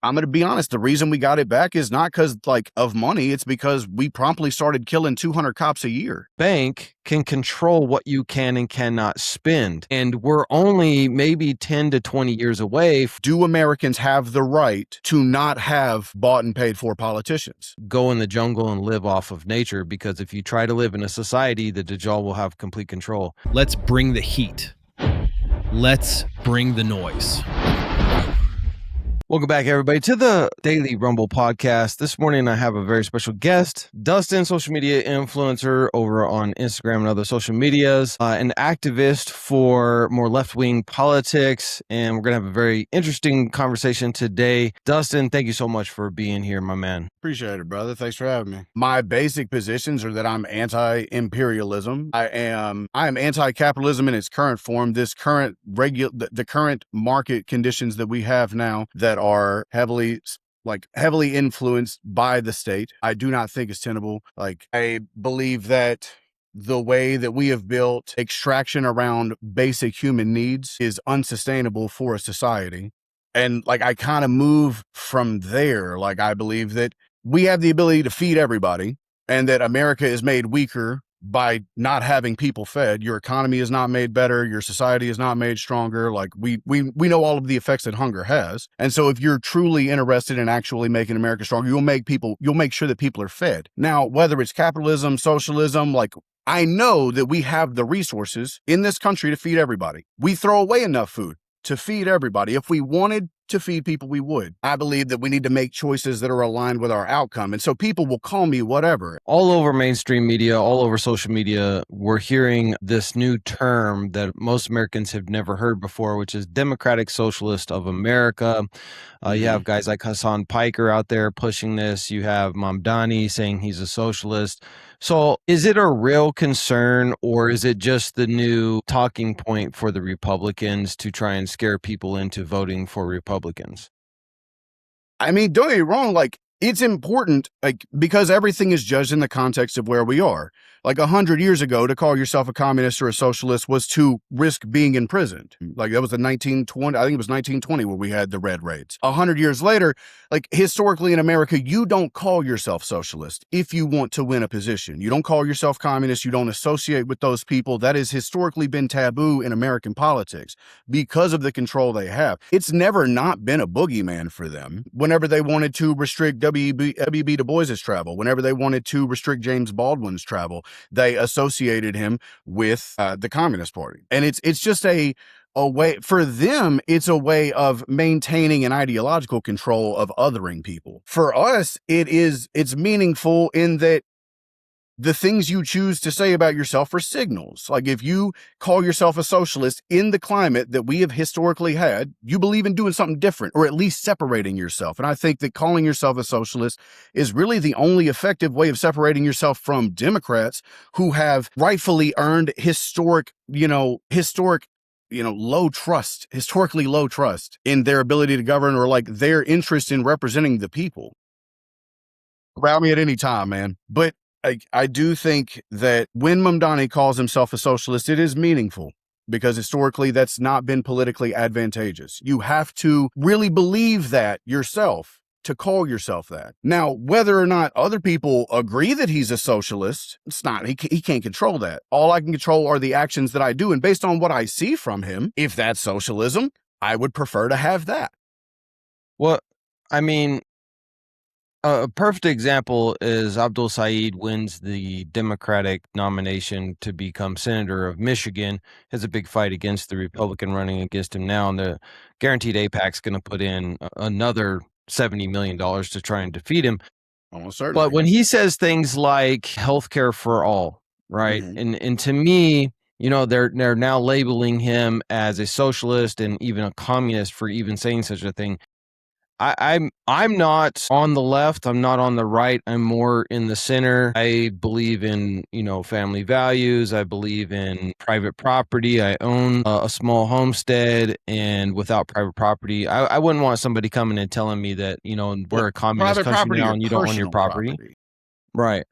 I'm going to be honest. The reason we got it back is not because like of money. It's because we promptly started killing 200 cops a year. Bank can control what you can and cannot spend. And we're only maybe 10 to 20 years away. Do Americans have the right to not have bought and paid for politicians? Go in the jungle and live off of nature, because if you try to live in a society, the Dajjal will have complete control. Let's bring the heat. Let's bring the noise. Welcome back, everybody, to the Daily Rumble podcast. This morning, I have a very special guest, Dustin, social media influencer over on Instagram and other social medias, an activist for more left-wing politics, and we're going to have a very interesting conversation today. Dustin, thank you so much for being here, my man. Appreciate it, brother. Thanks for having me. My basic positions are that I'm anti-imperialism. I am anti-capitalism in its current form. The current market conditions that we have now that are heavily influenced by the state, I do not think is tenable. I believe that the way that we have built extraction around basic human needs is unsustainable for a society. And I kind of move from there. I believe that we have the ability to feed everybody, and that America is made weaker by not having people fed. Your economy is not made better. Your society is not made stronger. We know all of the effects that hunger has. And so if you're truly interested in actually making America stronger, you'll make sure that people are fed. Now, whether it's capitalism, socialism, I know that we have the resources in this country to feed everybody. We throw away enough food to feed everybody. If we wanted to feed people, we would. I believe that we need to make choices that are aligned with our outcome. And so people will call me whatever. All over mainstream media, all over social media, we're hearing this new term that most Americans have never heard before, which is Democratic Socialist of America. You have guys like Hassan Piker out there pushing this. You have Mamdani saying he's a socialist. So is it a real concern, or is it just the new talking point for the Republicans to try and scare people into voting for Republicans? I mean, don't get me wrong, it's important, because everything is judged in the context of where we are. 100 years ago, to call yourself a communist or a socialist was to risk being imprisoned. That was the 1920, I think it was 1920 where we had the red raids. 100 years later, historically in America, you don't call yourself socialist if you want to win a position. You don't call yourself communist. You don't associate with those people. That has historically been taboo in American politics because of the control they have. It's never not been a boogeyman for them. Whenever they wanted to restrict W.B. Du Bois's travel, whenever they wanted to restrict James Baldwin's travel, they associated him with the Communist Party. And it's just a way for them. It's a way of maintaining an ideological control of othering people. For us, it's meaningful in that the things you choose to say about yourself are signals. If you call yourself a socialist in the climate that we have historically had, you believe in doing something different, or at least separating yourself. And I think that calling yourself a socialist is really the only effective way of separating yourself from Democrats who have rightfully earned historically low trust in their ability to govern, or their interest in representing the people. Allow me at any time, man. But I do think that when Mamdani calls himself a socialist, it is meaningful, because historically that's not been politically advantageous. You have to really believe that yourself to call yourself that. Now, whether or not other people agree that he's a socialist, it's not, he can't control that. All I can control are the actions that I do. And based on what I see from him, if that's socialism, I would prefer to have that. Well, I mean, a perfect example is Abdul Saeed wins the Democratic nomination to become senator of Michigan. Has a big fight against the Republican running against him now, and the Guaranteed AIPAC's going to put in another $70 million to try and defeat him. Almost certainly. But when he says things like healthcare for all, right? Mm-hmm. And to me, they're now labeling him as a socialist and even a communist for even saying such a thing. I'm not on the left. I'm not on the right. I'm more in the center. I believe in, family values. I believe in private property. I own a small homestead, and without private property, I wouldn't want somebody coming and telling me that, we're a communist country now and you don't own your property. Right.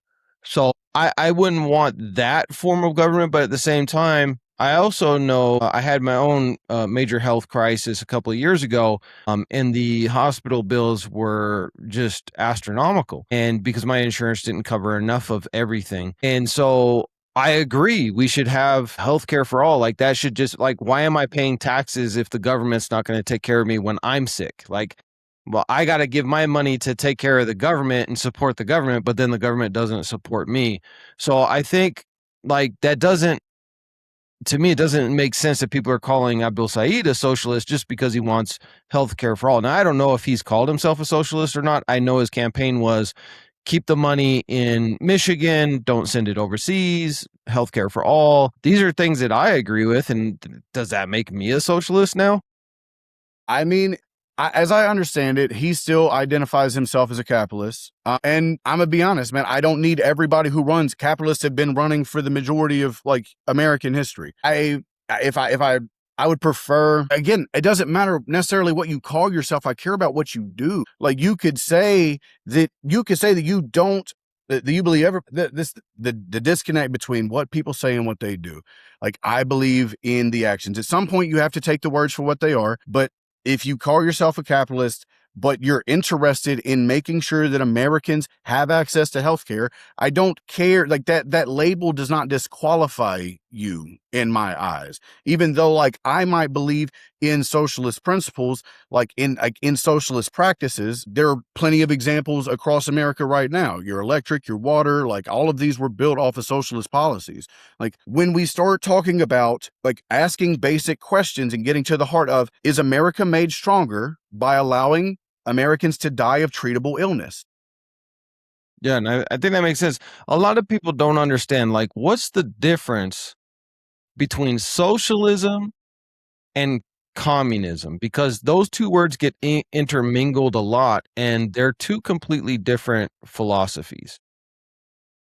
So I wouldn't want that form of government, but at the same time, I also know I had my own major health crisis a couple of years ago, and the hospital bills were just astronomical. And because my insurance didn't cover enough of everything. And so I agree, we should have healthcare for all. Like, that should just, like, why am I paying taxes if the government's not going to take care of me when I'm sick? Like, well, I got to give my money to take care of the government and support the government, but then the government doesn't support me. So I think, like, that doesn't, to me, it doesn't make sense that people are calling Abdul Saeed a socialist just because he wants health care for all. Now, I don't know if he's called himself a socialist or not. I know his campaign was keep the money in Michigan, don't send it overseas, health care for all. These are things that I agree with. And does that make me a socialist now? I mean, as I understand it, he still identifies himself as a capitalist. And I'm gonna be honest, man, I don't need everybody who runs. Capitalists have been running for the majority of like American history. I would prefer, again, it doesn't matter necessarily what you call yourself. I care about what you do. Like, you could say that you don't, that you believe the disconnect between what people say and what they do. Like, I believe in the actions. At some point you have to take the words for what they are, but if you call yourself a capitalist, but you're interested in making sure that Americans have access to healthcare, I don't care. Like, that label does not disqualify you in my eyes, even though, like, I might believe in socialist principles, like in socialist practices. There are plenty of examples across America right now. Your electric, your water, like, all of these were built off of socialist policies. Like, when we start talking about, like, asking basic questions and getting to the heart of, is America made stronger by allowing Americans to die of treatable illness? Yeah, and I think that makes sense. A lot of people don't understand, like, what's the difference between socialism and communism, because those two words get intermingled a lot, and they're two completely different philosophies.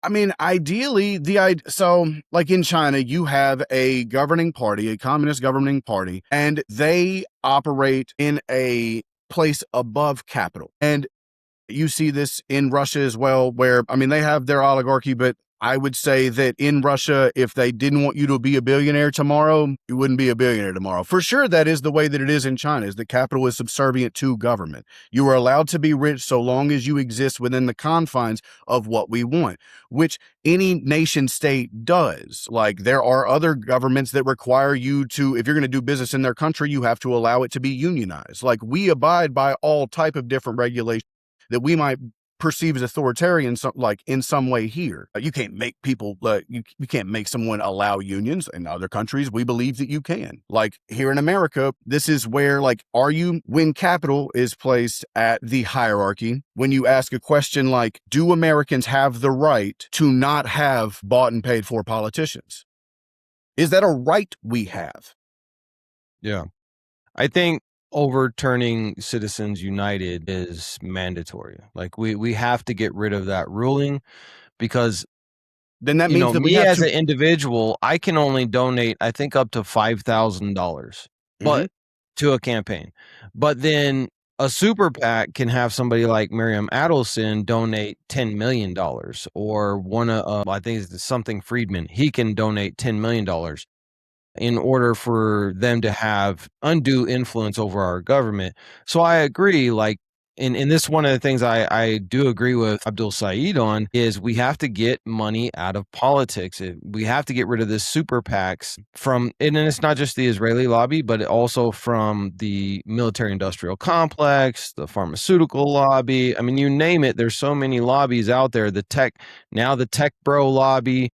I mean, ideally, so like in China, you have a governing party, a communist governing party, and they operate in a place above capital. And you see this in Russia as well, where, I mean, they have their oligarchy, but I would say that in Russia, if they didn't want you to be a billionaire tomorrow, you wouldn't be a billionaire tomorrow. For sure, that is the way that it is in China, is that capital is subservient to government. You are allowed to be rich so long as you exist within the confines of what we want, which any nation state does. Like, there are other governments that require you to, if you're going to do business in their country, you have to allow it to be unionized. Like, we abide by all type of different regulations that we might perceive as authoritarian, like in some way here. You can't make people, you can't make someone allow unions. In other countries, we believe that you can. Like, here in America, this is where, like, when capital is placed at the hierarchy, when you ask a question like, do Americans have the right to not have bought and paid for politicians? Is that a right we have? Yeah. I think overturning Citizens United is mandatory. Like, we have to get rid of that ruling, because Then that means that we me have as to. an individual, I can only donate, I think, up to $5,000, but to a campaign. But then a super PAC can have somebody like Miriam Adelson donate $10 million, or one of, I think it's something Friedman, he can donate $10 million in order for them to have undue influence over our government. So I agree, like, in this, one of the things I do agree with Abdul Saeed on is we have to get money out of politics. We have to get rid of this super PACs from, and it's not just the Israeli lobby, but also from the military industrial complex, the pharmaceutical lobby. I mean, you name it, there's so many lobbies out there. The tech bro lobby.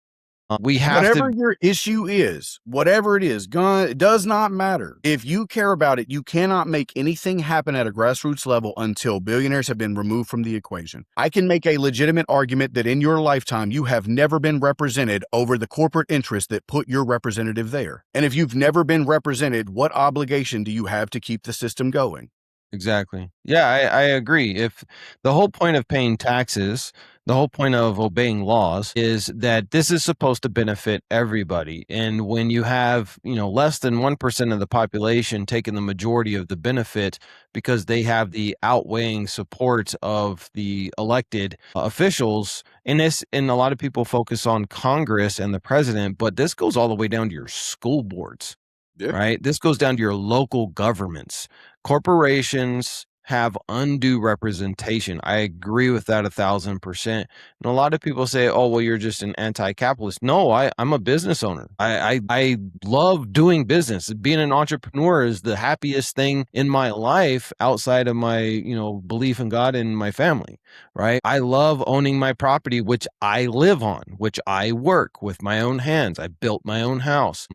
We have Whatever to. your issue is, whatever it is, it does not matter. If you care about it, you cannot make anything happen at a grassroots level until billionaires have been removed from the equation. I can make a legitimate argument that in your lifetime, you have never been represented over the corporate interests that put your representative there. And if you've never been represented, what obligation do you have to keep the system going? Exactly. Yeah, I agree. If the whole point of paying taxes The whole point of obeying laws is that this is supposed to benefit everybody. And when you have, less than 1% of the population taking the majority of the benefit because they have the outweighing support of the elected officials, and a lot of people focus on Congress and the president, but this goes all the way down to your school boards, right? This goes down to your local governments. Corporations have undue representation. I agree with that 1,000%. And a lot of people say, oh, well, you're just an anti-capitalist. No, I'm a business owner. I love doing business. Being an entrepreneur is the happiest thing in my life outside of my, belief in God and my family, right? I love owning my property, which I live on, which I work with my own hands. I built my own house.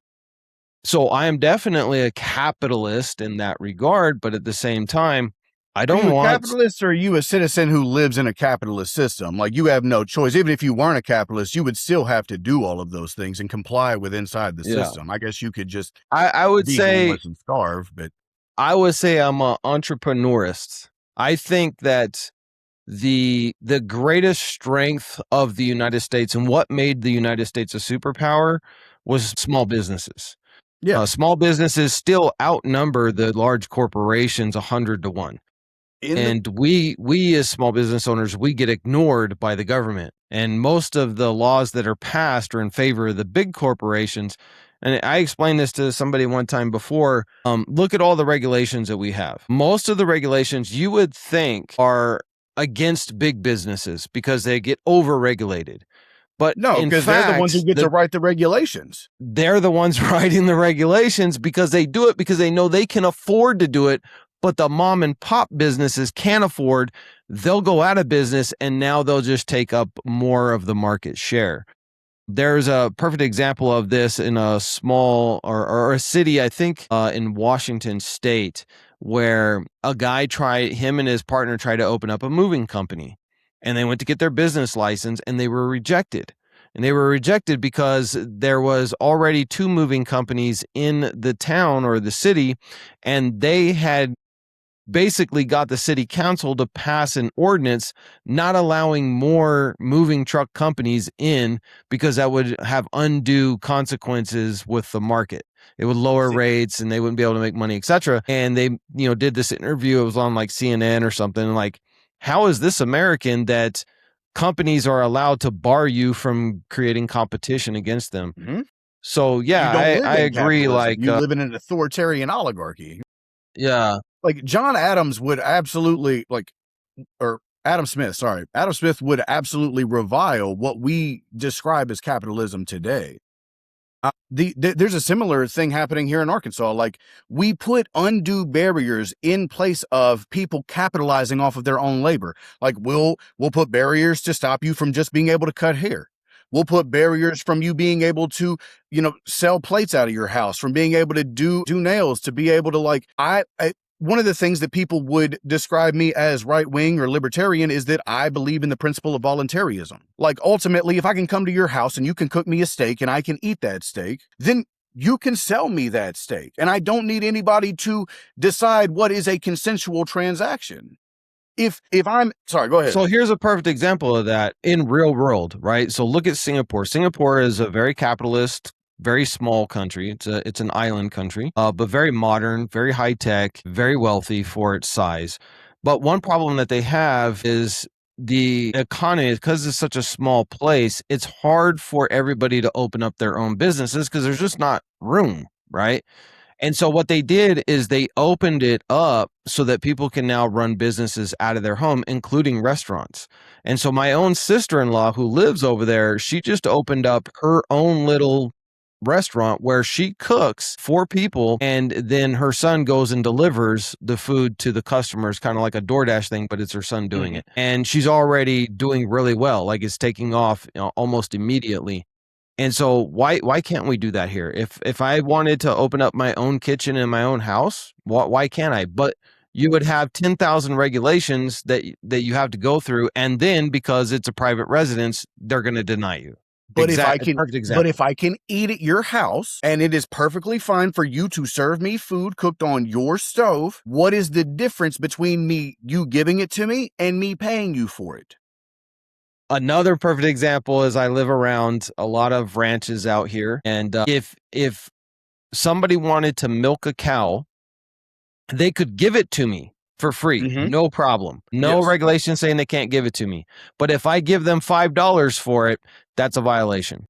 So I am definitely a capitalist in that regard, but at the same time, I Are don't you a want. capitalist, or are you a citizen who lives in a capitalist system? Like, you have no choice. Even if you weren't a capitalist, you would still have to do all of those things and comply with inside the Yeah. system. I guess you could just I would be say homeless and starve, but I would say I'm an entrepreneurist. I think that the greatest strength of the United States and what made the United States a superpower was small businesses. yeah. Small businesses still outnumber the large corporations 100 to 1. And we as small business owners, we get ignored by the government. And most of the laws that are passed are in favor of the big corporations. And I explained this to somebody one time before. Look at all the regulations that we have. Most of the regulations you would think are against big businesses because they get over-regulated. But No, because they're the ones who get to write the regulations. They're the ones writing the regulations because they do it because they know they can afford to do it. But the mom and pop businesses can't afford. They'll go out of business, and now they'll just take up more of the market share. There's a perfect example of this in a small or a city, I think, in Washington State, where a guy him and his partner tried to open up a moving company, and they went to get their business license, and they were rejected. And they were rejected because there was already 2 moving companies in the town or the city, and they had basically got the city council to pass an ordinance not allowing more moving truck companies in because that would have undue consequences with the market. It would lower rates and they wouldn't be able to make money, etc. And they, did this interview. It was on like CNN or something. Like, how is this American that companies are allowed to bar you from creating competition against them? Mm-hmm. So yeah, I agree. Like, you live in an authoritarian oligarchy. Yeah. Like, John Adams would absolutely Adam Smith would absolutely revile what we describe as capitalism today. There's a similar thing happening here in Arkansas. Like, we put undue barriers in place of people capitalizing off of their own labor. Like, we'll put barriers to stop you from just being able to cut hair. We'll put barriers from you being able to, sell plates out of your house, from being able to do nails, to be able to one of the things that people would describe me as right-wing or libertarian is that I believe in the principle of voluntarism. Like, ultimately, if I can come to your house and you can cook me a steak and I can eat that steak, then you can sell me that steak. And I don't need anybody to decide what is a consensual transaction. If I'm sorry, go ahead. So here's a perfect example of that in real world, right? So look at Singapore. Singapore is a very capitalist, very small country. It's an island country, but very modern, very high tech, very wealthy for its size. But one problem that they have is the economy, because it's such a small place, it's hard for everybody to open up their own businesses because there's just not room, right? And so what they did is they opened it up so that people can now run businesses out of their home, including restaurants. And so my own sister-in-law who lives over there, she just opened up her own little restaurant where she cooks for people, and then her son goes and delivers the food to the customers, kind of like a DoorDash thing, but it's her son doing it. And she's already doing really well. Like, it's taking off, almost immediately. And so why can't we do that here? If I wanted to open up my own kitchen in my own house, why can't I? But you would have 10,000 regulations that you have to go through, and then because it's a private residence, they're going to deny you. But if I can eat at your house and it is perfectly fine for you to serve me food cooked on your stove, what is the difference between you giving it to me and me paying you for it? Another perfect example is I live around a lot of ranches out here, and if somebody wanted to milk a cow, they could give it to me for free, no problem. No regulation saying they can't give it to me. But if I give them $5 for it, that's a violation.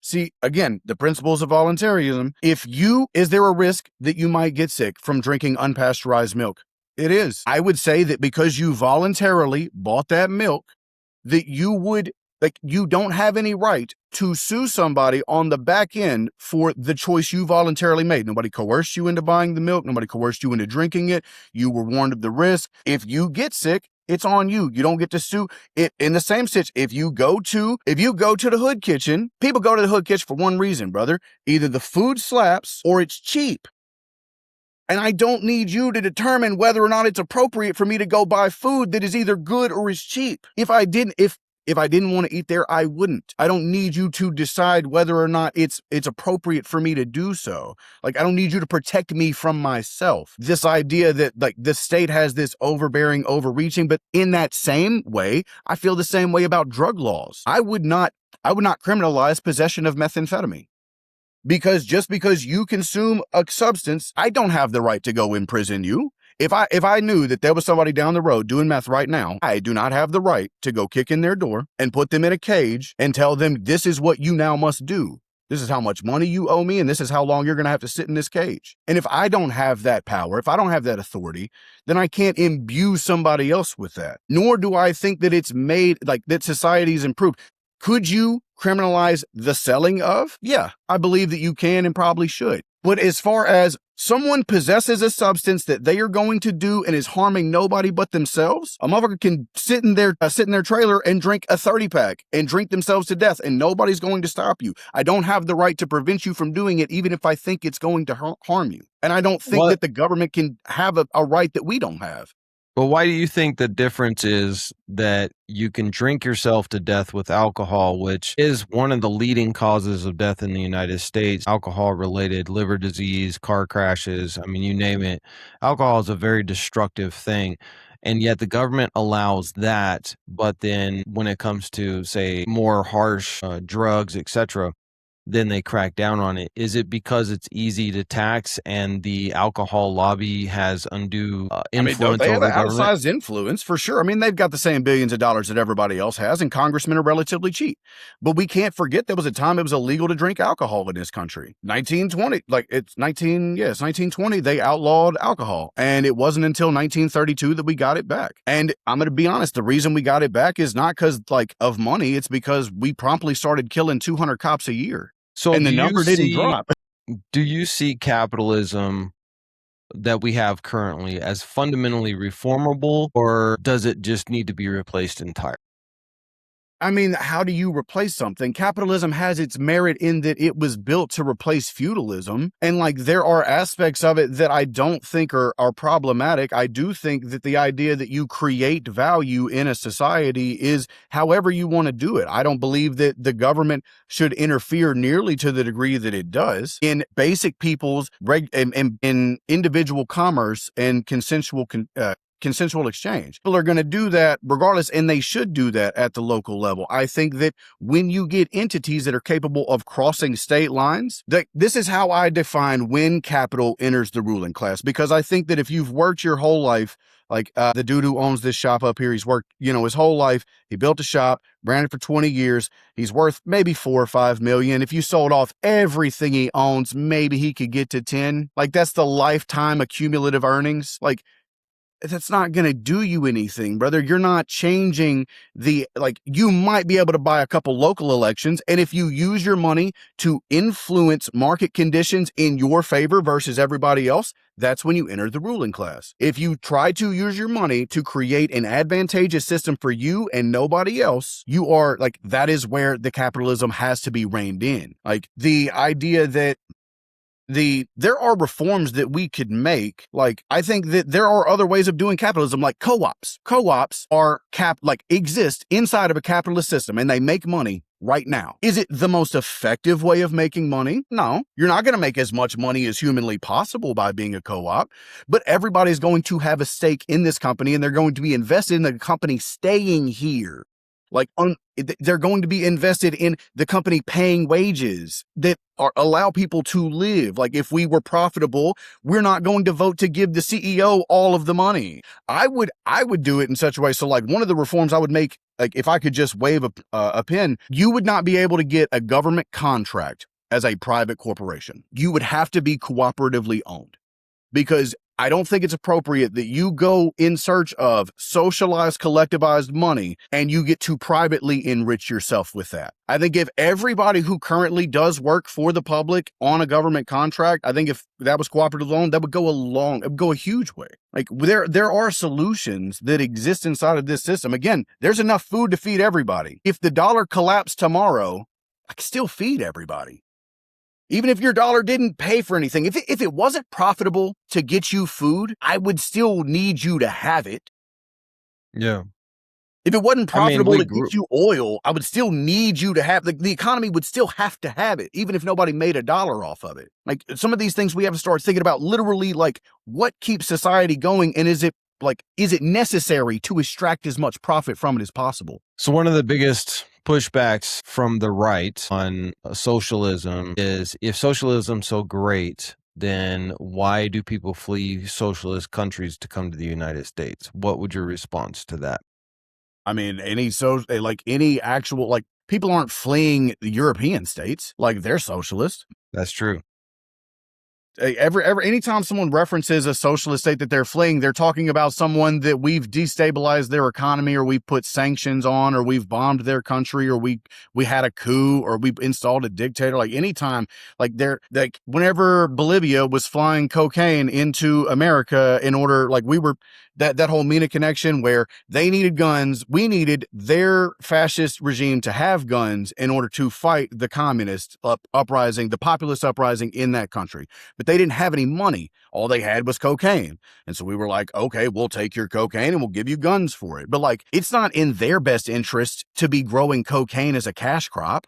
See, again, the principles of voluntarism. Is there a risk that you might get sick from drinking unpasteurized milk? It is. I would say that because you voluntarily bought that milk, that you don't have any right to sue somebody on the back end for the choice you voluntarily made. Nobody coerced you into buying the milk. Nobody coerced you into drinking it. You were warned of the risk. If you get sick, it's on you. You don't get to sue it. In the same situation, if you go to the hood kitchen, people go to the hood kitchen for one reason, brother. Either the food slaps or it's cheap. And I don't need you to determine whether or not it's appropriate for me to go buy food that is either good or is cheap. If I didn't want to eat there, I wouldn't. I don't need you to decide whether or not it's appropriate for me to do so. Like, I don't need you to protect me from myself. This idea that like the state has this overbearing, overreaching, but in that same way, I feel the same way about drug laws. I would not criminalize possession of methamphetamine. Because just because you consume a substance, I don't have the right to go imprison you. If I knew that there was somebody down the road doing meth right now, I do not have the right to go kick in their door and put them in a cage and tell them this is what you now must do. This is how much money you owe me, and this is how long you're going to have to sit in this cage. And if I don't have that power, if I don't have that authority, then I can't imbue somebody else with that. Nor do I think that it's made, like, that society's improved. Could you criminalize the selling of? Yeah, I believe that you can and probably should. But as far as someone possesses a substance that they are going to do and is harming nobody but themselves, a motherfucker can sit in their trailer and drink a 30-pack and drink themselves to death, and nobody's going to stop you. I don't have the right to prevent you from doing it, even if I think it's going to harm you. And I don't think that the government can have a right that we don't have. But why do you think the difference is that you can drink yourself to death with alcohol, which is one of the leading causes of death in the United States? Alcohol-related liver disease, car crashes, I mean, you name it. Alcohol is a very destructive thing. And yet the government allows that. But then when it comes to, say, more harsh drugs, etc., then they crack down on it. Is it because it's easy to tax and the alcohol lobby has undue influence they over have an outsized influence for sure. I mean, they've got the same billions of dollars that everybody else has, and congressmen are relatively cheap. But we can't forget there was a time it was illegal to drink alcohol in this country. 1920, they outlawed alcohol. And it wasn't until 1932 that we got it back. And I'm going to be honest, the reason we got it back is not because of money. It's because we promptly started killing 200 cops a year. So and the number didn't drop. Do you see capitalism that we have currently as fundamentally reformable, or does it just need to be replaced entirely? I mean, how do you replace something? Capitalism has its merit in that it was built to replace feudalism. And like, there are aspects of it that I don't think are problematic. I do think that the idea that you create value in a society is however you want to do it. I don't believe that the government should interfere nearly to the degree that it does in basic people's in individual commerce and consensual exchange. People are going to do that regardless, and they should do that at the local level. I think that when you get entities that are capable of crossing state lines, this is how I define when capital enters the ruling class, because I think that if you've worked your whole life, like the dude who owns this shop up here, he's worked, his whole life. He built a shop, ran it for 20 years. He's worth maybe 4 or 5 million. If you sold off everything he owns, maybe he could get to 10. Like, that's the lifetime accumulative earnings. Like, that's not going to do you anything, brother. You're not changing you might be able to buy a couple local elections. And if you use your money to influence market conditions in your favor versus everybody else, that's when you enter the ruling class. If you try to use your money to create an advantageous system for you and nobody else, you are that is where the capitalism has to be reined in. Like, the idea that there are reforms that we could make. Like, I think that there are other ways of doing capitalism, like co-ops. Co-ops are exist inside of a capitalist system, and they make money right now. Is it the most effective way of making money? No, you're not going to make as much money as humanly possible by being a co-op, but everybody's going to have a stake in this company, and they're going to be invested in the company staying here. Like they're going to be invested in the company paying wages that allow people to live. Like if we were profitable, we're not going to vote to give the CEO all of the money. I would do it in such a way. So like one of the reforms I would make, like if I could just wave a pen, you would not be able to get a government contract as a private corporation. You would have to be cooperatively owned, because I don't think it's appropriate that you go in search of socialized, collectivized money and you get to privately enrich yourself with that. I think if everybody who currently does work for the public on a government contract, I think if that was cooperative loan, that would go it would go a huge way. Like there are solutions that exist inside of this system. Again, there's enough food to feed everybody. If the dollar collapsed tomorrow, I could still feed everybody. Even if your dollar didn't pay for anything, if it wasn't profitable to get you food, I would still need you to have it. Yeah. If it wasn't profitable to get you oil, I would still need you to have, the economy would still have to have it, even if nobody made $1 off of it. Like some of these things we have to start thinking about literally like what keeps society going, and is it necessary to extract as much profit from it as possible? So one of the biggest pushbacks from the right on socialism is, if socialism's so great, then why do people flee socialist countries to come to the United States? What would your response to that? I mean, people aren't fleeing the European states. Like they're socialist. That's true. Anytime someone references a socialist state that they're fleeing, they're talking about someone that we've destabilized their economy, or we've put sanctions on, or we've bombed their country, or we had a coup, or we installed a dictator. Like anytime, whenever Bolivia was flying cocaine into America in order, like we were that whole MENA connection where they needed guns, we needed their fascist regime to have guns in order to fight the communist uprising, the populist uprising in that country. But they didn't have any money. All they had was cocaine. And so we were like, okay, we'll take your cocaine and we'll give you guns for it. But like, it's not in their best interest to be growing cocaine as a cash crop.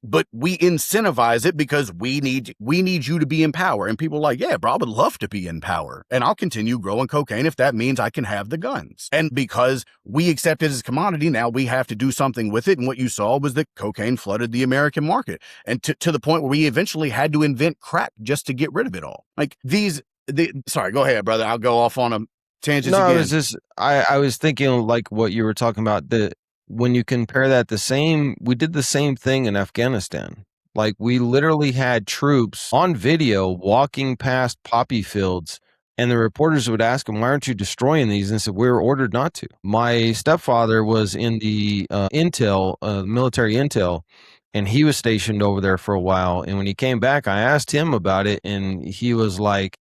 But we incentivize it because we need you to be in power. And people are like, yeah, bro, I would love to be in power. And I'll continue growing cocaine if that means I can have the guns. And because we accept it as a commodity, now we have to do something with it. And what you saw was that cocaine flooded the American market. And to the point where we eventually had to invent crack just to get rid of it all. Sorry, go ahead, brother. I'll go off on a tangent again. No, it was just, I was thinking like what you were talking about, when you compare that, we did the same thing in Afghanistan. Like we literally had troops on video walking past poppy fields, and the reporters would ask them, why aren't you destroying these? And they said, we were ordered not to. My stepfather was in the military intel, and he was stationed over there for a while. And when he came back, I asked him about it, and he was like,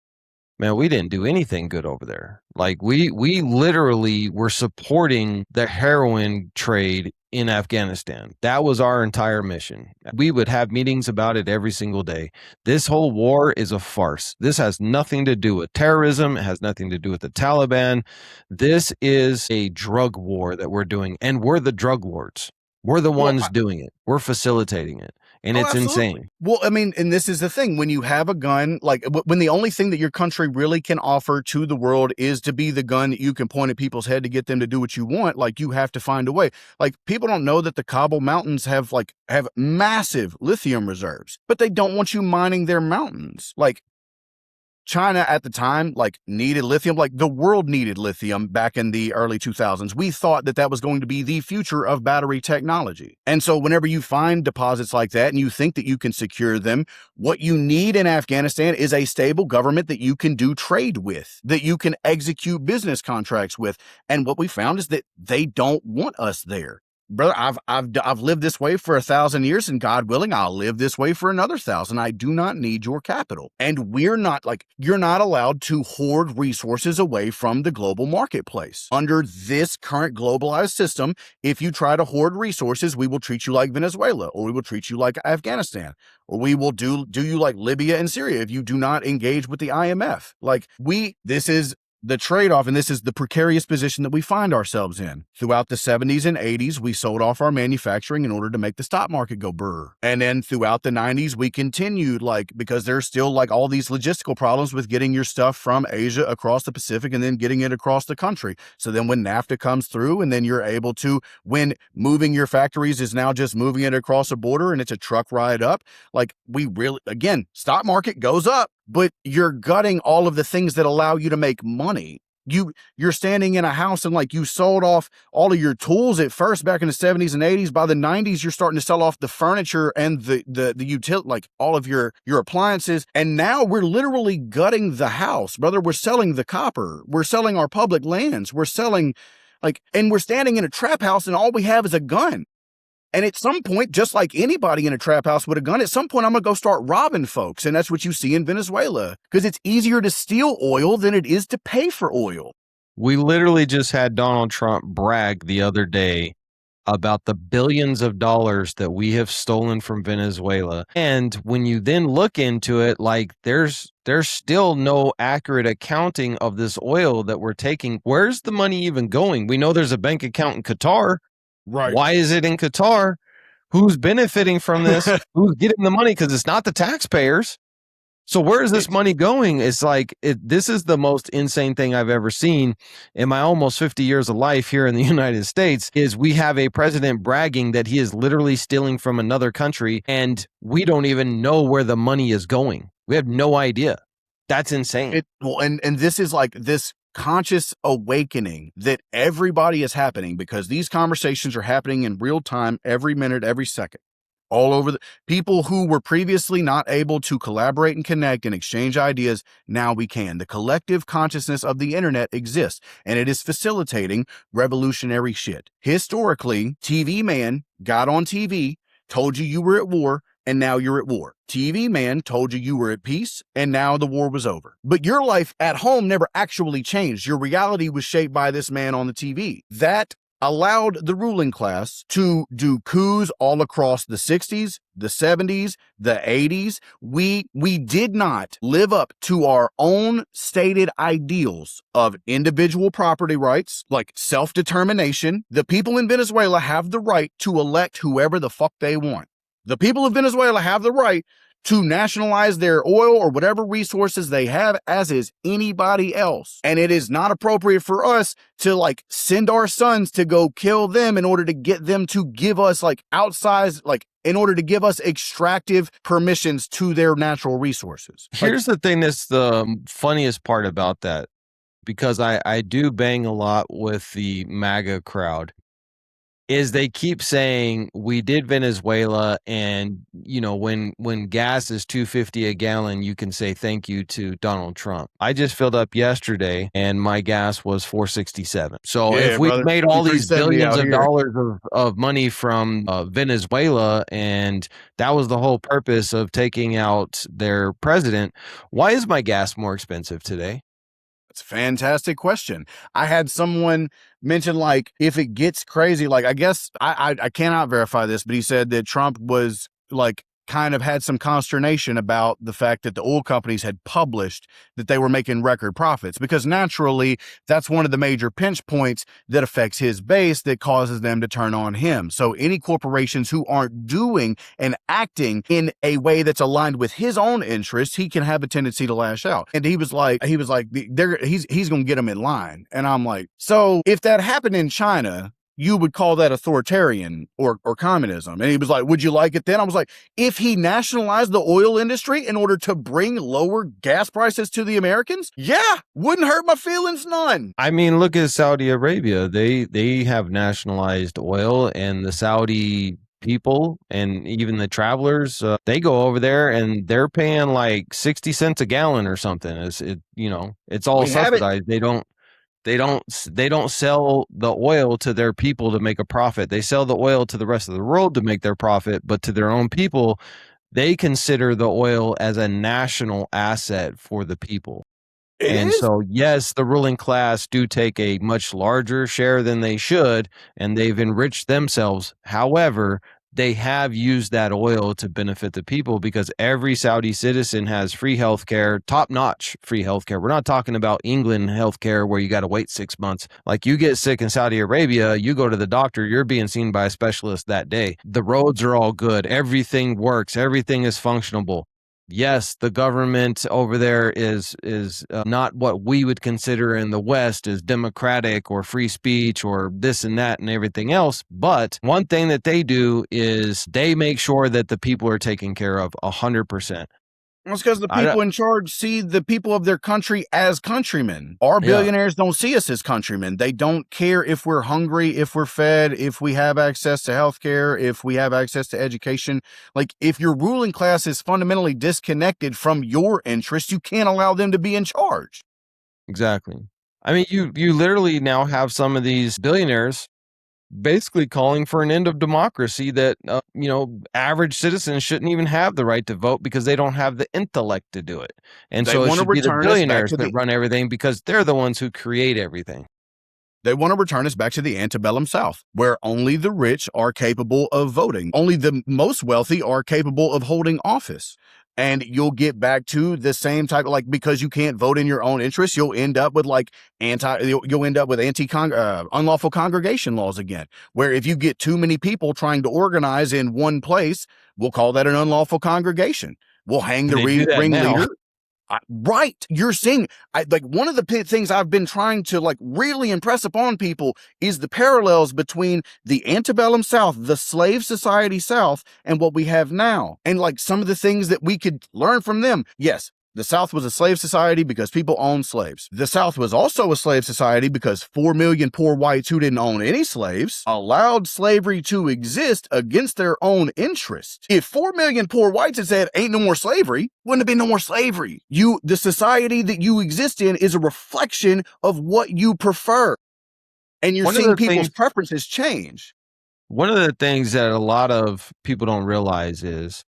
man, we didn't do anything good over there. Like we literally were supporting the heroin trade in Afghanistan. That was our entire mission. We would have meetings about it every single day. This whole war is a farce. This has nothing to do with terrorism. It has nothing to do with the Taliban. This is a drug war that we're doing, and we're the drug lords. We're the ones doing it. We're facilitating it. And it's absolutely insane. Well, I mean, and this is the thing. When you have a gun, like when the only thing that your country really can offer to the world is to be the gun that you can point at people's head to get them to do what you want, like you have to find a way. Like people don't know that the Kabul mountains have massive lithium reserves, but they don't want you mining their mountains. Like China at the time, needed lithium. Like the world needed lithium back in the early 2000s. We thought that was going to be the future of battery technology. And so whenever you find deposits like that and you think that you can secure them, what you need in Afghanistan is a stable government that you can do trade with, that you can execute business contracts with. And what we found is that they don't want us there. Brother, I've lived this way for 1,000 years, and God willing, I'll live this way for another 1,000. I do not need your capital. And you're not allowed to hoard resources away from the global marketplace. Under this current globalized system, if you try to hoard resources, we will treat you like Venezuela, or we will treat you like Afghanistan, or we will do you like Libya and Syria if you do not engage with the IMF. the trade-off, and this is the precarious position that we find ourselves in. Throughout the 70s and 80s, we sold off our manufacturing in order to make the stock market go brr. And then throughout the 90s, we continued, like, because there's still like all these logistical problems with getting your stuff from Asia across the Pacific and then getting it across the country. So then when NAFTA comes through, and then you're able to, when moving your factories is now just moving it across a border and it's a truck ride up, like, we really, again, stock market goes up, but you're gutting all of the things that allow you to make money. You're standing in a house and like you sold off all of your tools at first back in the 70s and 80s. By the 90s, you're starting to sell off the furniture and the utility, like all of your appliances. And now we're literally gutting the house, brother. We're selling the copper. We're selling our public lands. We're selling and we're standing in a trap house and all we have is a gun. And at some point, just like anybody in a trap house with a gun, at some point, I'm going to go start robbing folks. And that's what you see in Venezuela, because it's easier to steal oil than it is to pay for oil. We literally just had Donald Trump brag the other day about the billions of dollars that we have stolen from Venezuela. And when you then look into it, like there's still no accurate accounting of this oil that we're taking. Where's the money even going? We know there's a bank account in Qatar. Right. Why is it in Qatar? Who's benefiting from this? Who's getting the money? Because it's not the taxpayers. So where is this money going? It's like, this is the most insane thing I've ever seen in my almost 50 years of life here in the United States, is we have a president bragging that he is literally stealing from another country, and we don't even know where the money is going. We have no idea. That's insane. And this is like this conscious awakening that everybody is happening, because these conversations are happening in real time, every minute, every second, all over the people who were previously not able to collaborate and connect and exchange ideas. Now we can. The collective consciousness of the internet exists, and it is facilitating revolutionary shit. Historically, TV man got on TV, told you were at war, and now you're at war. TV man told you were at peace, and now the war was over. But your life at home never actually changed. Your reality was shaped by this man on the TV. That allowed the ruling class to do coups all across the 60s, the 70s, the 80s. We did not live up to our own stated ideals of individual property rights, like self-determination. The people in Venezuela have the right to elect whoever the fuck they want. The people of Venezuela have the right to nationalize their oil or whatever resources they have, as is anybody else. And it is not appropriate for us to like send our sons to go kill them in order to get them to give us like outsized, like in order to give us extractive permissions to their natural resources. Here's the thing that's the funniest part about that, because I do bang a lot with the MAGA crowd, is they keep saying we did Venezuela, and you know, when gas is $2.50 a gallon, you can say thank you to Donald Trump. I just filled up yesterday and my gas was $4.67. So if we made all these billions of dollars of money from Venezuela, and that was the whole purpose of taking out their president, why is my gas more expensive today? It's a fantastic question. I had someone mention, like, if it gets crazy, like, I guess I cannot verify this, but he said that Trump was like kind of had some consternation about the fact that the oil companies had published that they were making record profits, because naturally that's one of the major pinch points that affects his base, that causes them to turn on him. So any corporations who aren't doing and acting in a way that's aligned with his own interests, he can have a tendency to lash out. And he's going to get them in line. And I'm like, so if that happened in China, you would call that authoritarian or communism. And he was like, would you like it then? I was like, if he nationalized the oil industry in order to bring lower gas prices to the Americans, yeah, wouldn't hurt my feelings none. I mean, look at Saudi Arabia. They have nationalized oil, and the Saudi people and even the travelers, they go over there and they're paying like 60 cents a gallon or something. It's all subsidized. They don't sell the oil to their people to make a profit. They sell the oil to the rest of the world to make their profit, but to their own people, they consider the oil as a national asset for the people. So, yes, the ruling class do take a much larger share than they should, and they've enriched themselves. However, they have used that oil to benefit the people because every Saudi citizen has free healthcare, top-notch free healthcare. We're not talking about England healthcare where you got to wait 6 months. Like you get sick in Saudi Arabia, you go to the doctor, you're being seen by a specialist that day. The roads are all good. Everything works. Everything is functionable. Yes, the government over there is not what we would consider in the West as democratic or free speech or this and that and everything else. But one thing that they do is they make sure that the people are taken care of 100%. It's because the people in charge see the people of their country as countrymen. Our billionaires don't see us as countrymen. They don't care if we're hungry, if we're fed, if we have access to healthcare, if we have access to education. Like, if your ruling class is fundamentally disconnected from your interests, you can't allow them to be in charge. Exactly. I mean, you literally now have some of these billionaires basically calling for an end of democracy, that average citizens shouldn't even have the right to vote because they don't have the intellect to do it. And so it should be the billionaires that run everything because they're the ones who create everything. They want to return us back to the antebellum South, where only the rich are capable of voting. Only the most wealthy are capable of holding office. And you'll get back to the same type of, like, because you can't vote in your own interest, you'll end up with unlawful congregation laws again, where if you get too many people trying to organize in one place, we'll call that an unlawful congregation. We'll hang the ringleader. Right. You're seeing, one of the things I've been trying to really impress upon people is the parallels between the antebellum South, the slave society South, and what we have now. And some of the things that we could learn from them. Yes, the South was a slave society because people owned slaves. The South was also a slave society because 4 million poor whites who didn't own any slaves allowed slavery to exist against their own interest. If 4 million poor whites had said, ain't no more slavery, wouldn't have been no more slavery. The society that you exist in is a reflection of what you prefer. And you're seeing people's preferences change. One of the things that a lot of people don't realize is,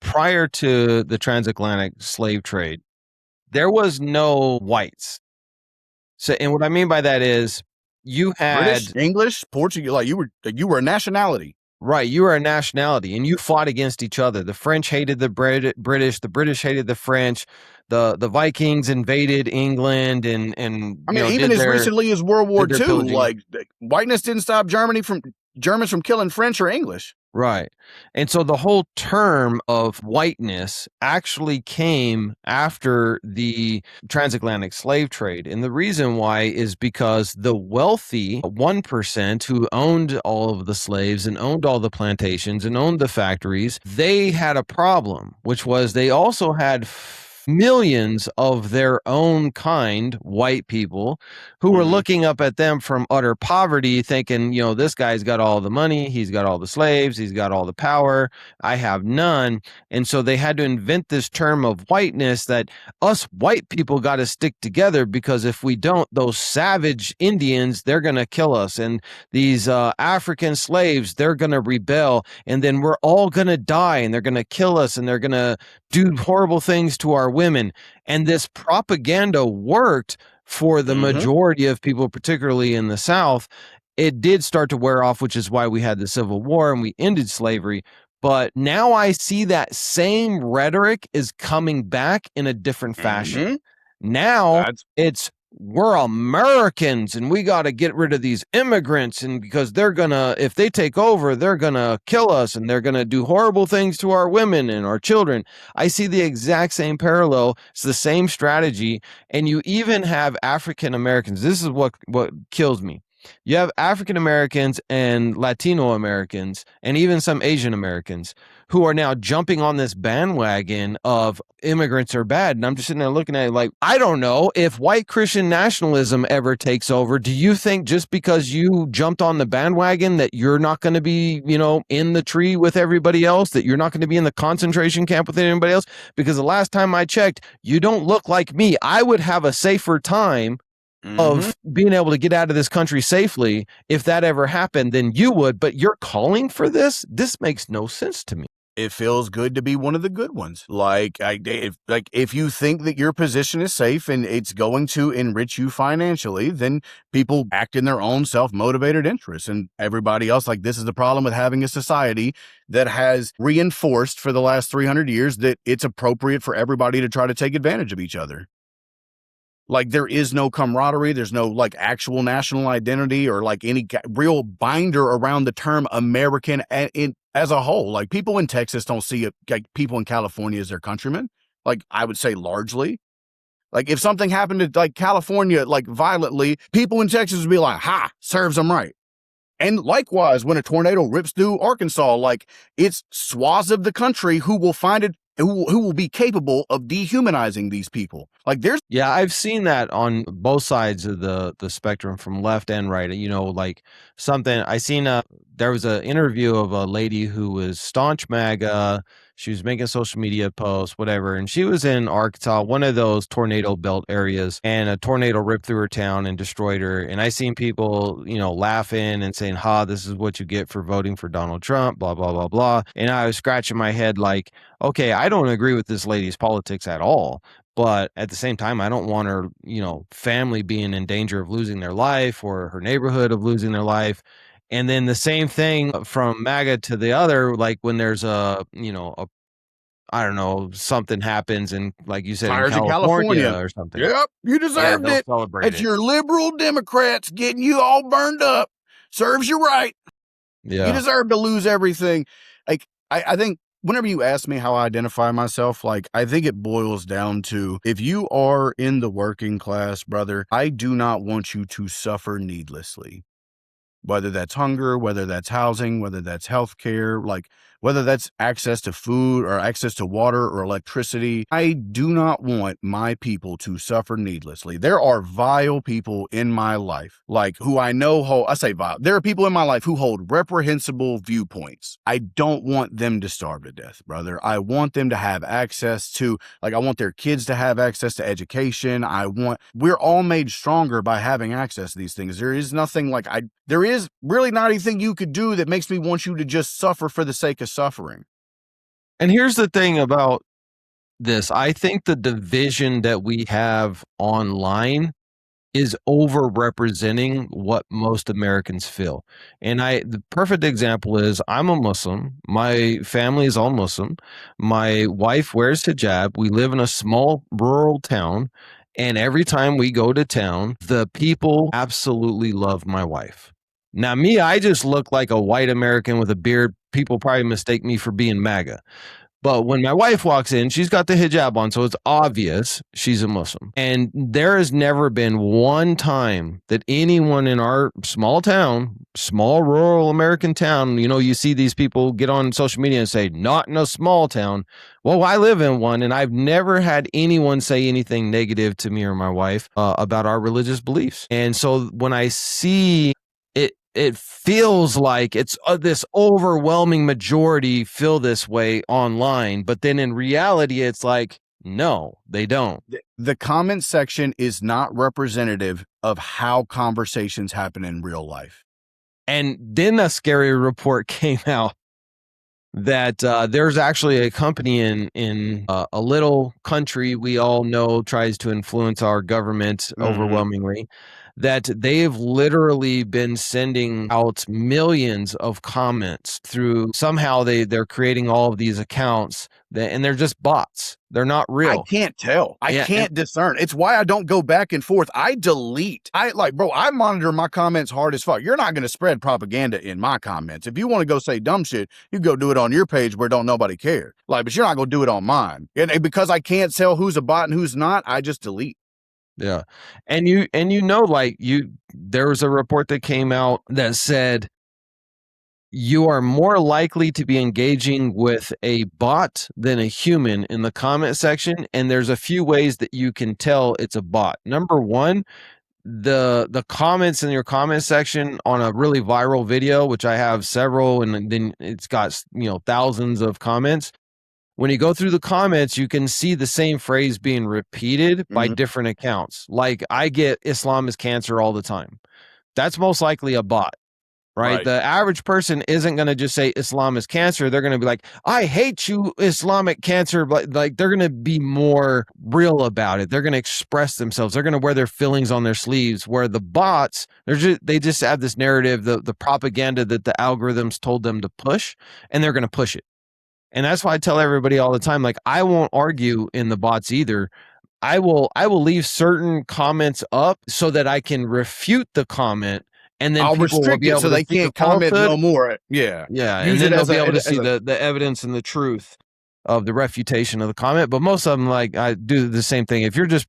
prior to the transatlantic slave trade, there was no whites. So, and what I mean by that is you had British, English, Portuguese, you were a nationality. Right, you were a nationality and you fought against each other. The French hated the British, the British hated the French, the Vikings invaded England and even as recently as World War II, whiteness didn't stop Germans from killing French or English. Right. And so the whole term of whiteness actually came after the transatlantic slave trade. And the reason why is because the wealthy 1% who owned all of the slaves and owned all the plantations and owned the factories, they had a problem, which was they also had millions of their own kind, white people, who were looking up at them from utter poverty, thinking, this guy's got all the money, he's got all the slaves, he's got all the power, I have none. And so they had to invent this term of whiteness that us white people got to stick together, because if we don't, those savage Indians, they're going to kill us. And these African slaves, they're going to rebel. And then we're all going to die and they're going to kill us and they're going to do horrible things to our women. And this propaganda worked for the majority of people, particularly in the South. It did start to wear off, which is why we had the Civil War and we ended slavery. But now I see that same rhetoric is coming back in a different fashion. Now we're Americans and we got to get rid of these immigrants, and because if they take over, they're gonna kill us and they're gonna do horrible things to our women and our children. I see the exact same parallel. It's the same strategy. And you even have African Americans. This is what kills me. You have African Americans and Latino Americans and even some Asian Americans who are now jumping on this bandwagon of immigrants are bad. And I'm just sitting there looking at it like, I don't know if white Christian nationalism ever takes over. Do you think just because you jumped on the bandwagon that you're not going to be, in the tree with everybody else, that you're not going to be in the concentration camp with anybody else? Because the last time I checked, you don't look like me. I would have a safer time of being able to get out of this country safely if that ever happened than you would, but you're calling for this? This makes no sense to me. it feels good to be one of the good ones. If you think that your position is safe and it's going to enrich you financially, then people act in their own self-motivated interests. And everybody else, like, this is the problem with having a society that has reinforced for the last 300 years that it's appropriate for everybody to try to take advantage of each other. Like, there is no camaraderie. There's no like actual national identity or like any real binder around the term American as a whole. Like, people in Texas don't see it, like people in California as their countrymen. Like, I would say largely. Like, if something happened to like California, like violently, people in Texas would be like, ha, serves them right. And likewise, when a tornado rips through Arkansas, like, it's swaths of the country who will find it, who will be capable of dehumanizing these people. Like, there's Yeah, I've seen that on both sides of the spectrum, from left and right. You know, like something I seen there was an interview of a lady who was staunch MAGA. She was making social media posts, whatever, and she was in Arkansas, one of those tornado belt areas, and a tornado ripped through her town and destroyed her. And I seen people, you know, laughing and saying, "Ha, this is what you get for voting for Donald Trump," blah blah blah blah. And I was scratching my head like, okay, I don't agree with this lady's politics at all. But at the same time, I don't want her, you know, family being in danger of losing their life, or her neighborhood of losing their life. And then the same thing from MAGA to the other, like when there's I don't know, something happens, and like you said, in fires in California California or something. Yep, you deserved they'll it. celebrate It's it. your liberal Democrats getting you all burned up. Serves you right. You Yeah. deserve to lose everything. Like, I think whenever you ask me how I identify myself, like, I think it boils down to, if you are in the working class, brother, I do not want you to suffer needlessly. Whether that's hunger, whether that's housing, whether that's healthcare, like whether that's access to food or access to water or electricity. I do not want my people to suffer needlessly. There are vile people in my life, like, who I know hold, I say vile. There are people in my life who hold reprehensible viewpoints. I don't want them to starve to death, brother. I want them to have access to, like, I want their kids to have access to education. We're all made stronger by having access to these things. There is nothing like there is really not anything you could do that makes me want you to just suffer for the sake of suffering. And here's the thing about this. I think the division that we have online is overrepresenting what most Americans feel. And the perfect example is, I'm a Muslim. My family is all Muslim. My wife wears hijab. We live in a small rural town. And every time we go to town, the people absolutely love my wife. Now, me, I just look like a white American with a beard. People probably mistake me for being MAGA. But when my wife walks in, she's got the hijab on, so it's obvious she's a Muslim. And there has never been one time that anyone in our small town, small rural American town, you know, you see these people get on social media and say, not in a small town. Well, I live in one, and I've never had anyone say anything negative to me or my wife about our religious beliefs. And so when I see it feels like it's this overwhelming majority feel this way online, but then in reality, it's like, no, they don't. The comment section is not representative of how conversations happen in real life. And then a scary report came out that there's actually a company in a little country we all know tries to influence our government overwhelmingly, that they've literally been sending out millions of comments through, somehow they're creating all of these accounts and they're just bots. They're not real. I can't tell. I can't discern. It's why I don't go back and forth. I delete. I monitor my comments hard as fuck. You're not going to spread propaganda in my comments. If you want to go say dumb shit, you go do it on your page where don't nobody care. Like, but you're not going to do it on mine. And because I can't tell who's a bot and who's not, I just delete. Yeah. And there was a report that came out that said you are more likely to be engaging with a bot than a human in the comment section. And there's a few ways that you can tell it's a bot. Number one, the comments in your comment section on a really viral video, which I have several, and then it's got, thousands of comments. When you go through the comments, you can see the same phrase being repeated by different accounts. Like, I get Islam is cancer all the time. That's most likely a bot. right? Right. The average person isn't going to just say Islam is cancer. They're going to be like, I hate you, Islamic cancer. But like, they're going to be more real about it. They're going to express themselves. They're going to wear their feelings on their sleeves. Where the bots, they just have this narrative, the propaganda that the algorithms told them to push, and they're going to push it. And that's why I tell everybody all the time, like, I won't argue in the bots either. I will leave certain comments up so that I can refute the comment, and then I'll people will restrict be it able so to they see the can't comment falsehood. no more. Yeah. Yeah, Use and then it they'll as be able to as see a the evidence and the truth of the refutation of the comment. But most of them, like, I do the same thing. If you're just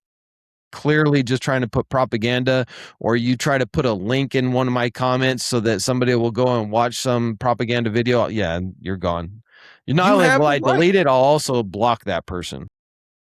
clearly just trying to put propaganda, or you try to put a link in one of my comments so that somebody will go and watch some propaganda video, yeah, you're gone. You not you only have will the I right. delete it, I'll also block that person.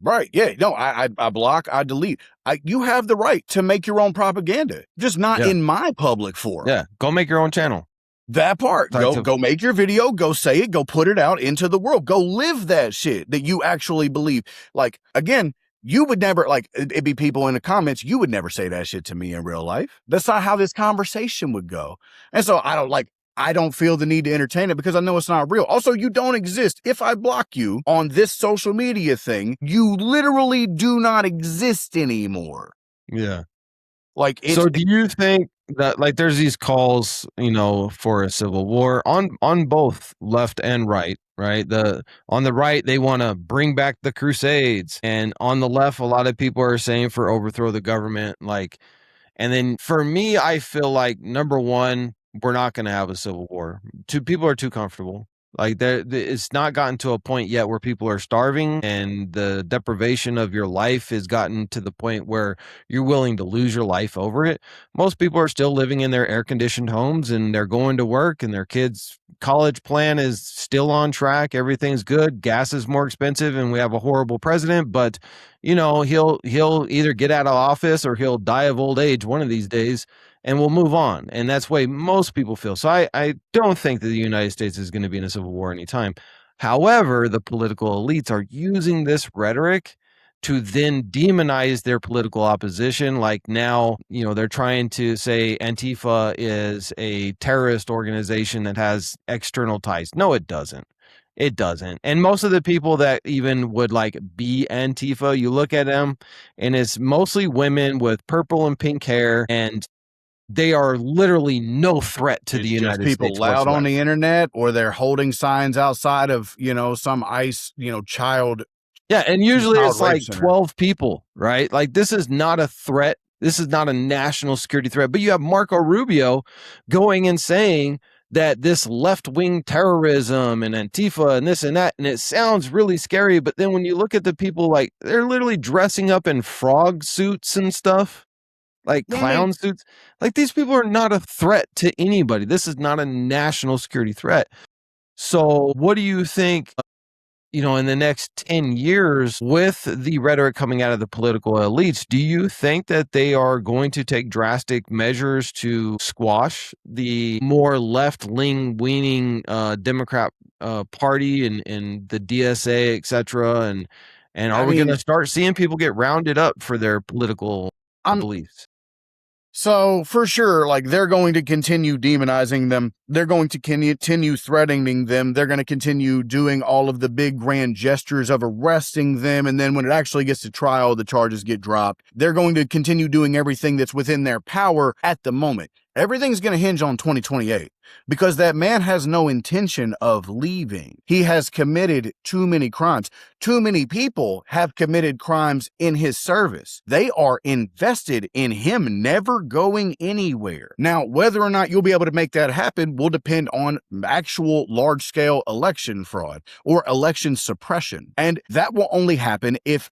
Right. Yeah. No, I block, I delete. You have the right to make your own propaganda, just not Yeah. in my public forum. Yeah, go make your own channel. That part. Go make your video, go say it, go put it out into the world. Go live that shit that you actually believe. Like, again, you would never, like, it'd be people in the comments, you would never say that shit to me in real life. That's not how this conversation would go. And so I don't feel the need to entertain it because I know it's not real. Also, you don't exist. If I block you on this social media thing, you literally do not exist anymore. Yeah. Like, So do you think that, like, there's these calls, for a civil war on both left and right, right? On the right, they want to bring back the Crusades, and on the left, a lot of people are saying for overthrow the government, like. And then for me, I feel like, number one, we're not going to have a civil war. People are too comfortable. Like, it's not gotten to a point yet where people are starving, and the deprivation of your life has gotten to the point where you're willing to lose your life over it. Most people are still living in their air-conditioned homes, and they're going to work, and their kids' college plan is still on track. Everything's good. Gas is more expensive, and we have a horrible president, but he'll either get out of office or he'll die of old age one of these days, and we'll move on. And that's the way most people feel. So I don't think that the United States is going to be in a civil war anytime. However, the political elites are using this rhetoric to then demonize their political opposition. Like, now, they're trying to say Antifa is a terrorist organization that has external ties. No, it doesn't. It doesn't. And most of the people that even would like be Antifa, you look at them and it's mostly women with purple and pink hair, and they are literally no threat to the United people States loud whatsoever. on the internet, or they're holding signs outside of, some ICE, child. Yeah, and usually child it's rape like center. 12 people, right? Like, this is not a threat. This is not a national security threat. But you have Marco Rubio going and saying that this left-wing terrorism and Antifa and this and that, and it sounds really scary. But then when you look at the people, like, they're literally dressing up in frog suits and stuff, like clown suits. Like, these people are not a threat to anybody. This is not a national security threat. So what do you think, in the next 10 years, with the rhetoric coming out of the political elites, do you think that they are going to take drastic measures to squash the more left-leaning Democrat party and the DSA, et cetera? And are we going to start seeing people get rounded up for their political beliefs? So for sure, like, they're going to continue demonizing them. They're going to continue threatening them. They're going to continue doing all of the big grand gestures of arresting them. And then when it actually gets to trial, the charges get dropped. They're going to continue doing everything that's within their power at the moment. Everything's going to hinge on 2028 because that man has no intention of leaving. He has committed too many crimes. Too many people have committed crimes in his service. They are invested in him never going anywhere. Now, whether or not you'll be able to make that happen will depend on actual large-scale election fraud or election suppression. And that will only happen if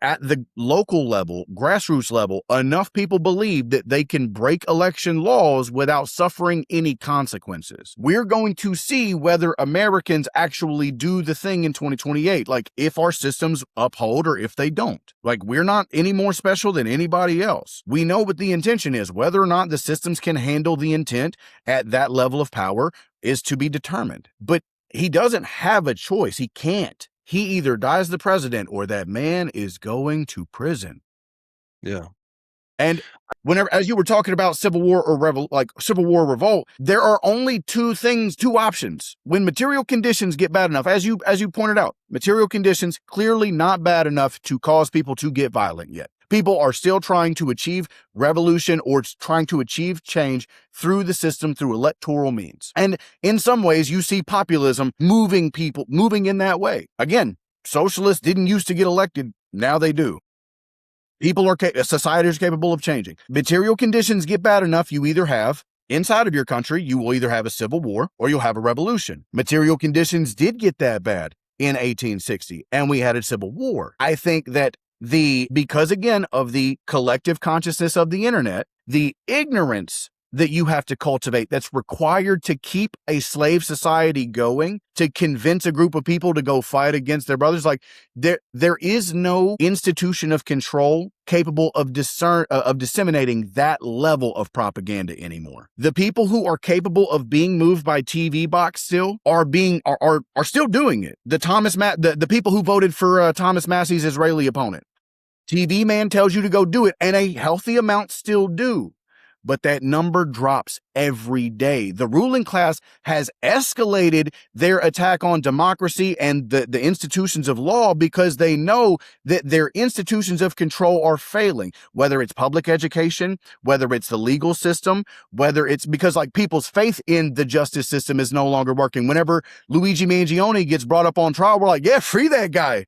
at the local level, grassroots level, enough people believe that they can break election laws without suffering any consequences. We're going to see whether Americans actually do the thing in 2028, like if our systems uphold or if they don't. Like, we're not any more special than anybody else. We know what the intention is. Whether or not the systems can handle the intent at that level of power is to be determined. But he doesn't have a choice. He can't. He either dies the president or that man is going to prison. Yeah. And whenever, as you were talking about civil war or civil war revolt, there are only two options. When material conditions get bad enough, as you pointed out, material conditions clearly not bad enough to cause people to get violent yet. People are still trying to achieve revolution or trying to achieve change through the system, through electoral means. And in some ways, you see populism moving in that way. Again, socialists didn't used to get elected. Now they do. Society is capable of changing. Material conditions get bad enough, you either have, inside of your country, you will either have a civil war or you'll have a revolution. Material conditions did get that bad in 1860, and we had a civil war. I think that because again of the collective consciousness of the internet, the ignorance that you have to cultivate that's required to keep a slave society going, to convince a group of people to go fight against their brothers. Like there is no institution of control capable of disseminating that level of propaganda anymore. The people who are capable of being moved by TV box still are still doing it. The people who voted for Thomas Massey's Israeli opponent. TV man tells you to go do it, and a healthy amount still do. But that number drops every day. The ruling class has escalated their attack on democracy and the institutions of law because they know that their institutions of control are failing, whether it's public education, whether it's the legal system, whether it's because like people's faith in the justice system is no longer working. Whenever Luigi Mangione gets brought up on trial, we're like, yeah, free that guy.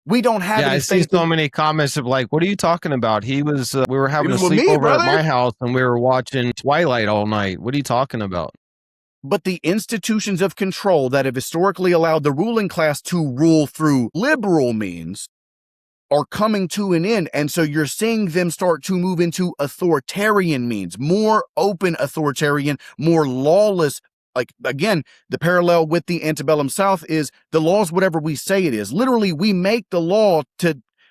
We don't have any I see so many comments of like, what are you talking about? He was, we were having a sleepover at my house and we were watching Twilight all night. What are you talking about? But the institutions of control that have historically allowed the ruling class to rule through liberal means are coming to an end. And so you're seeing them start to move into authoritarian means, more open authoritarian, more lawless. Like, again, the parallel with the antebellum South is the law is whatever we say it is. Literally, we make the law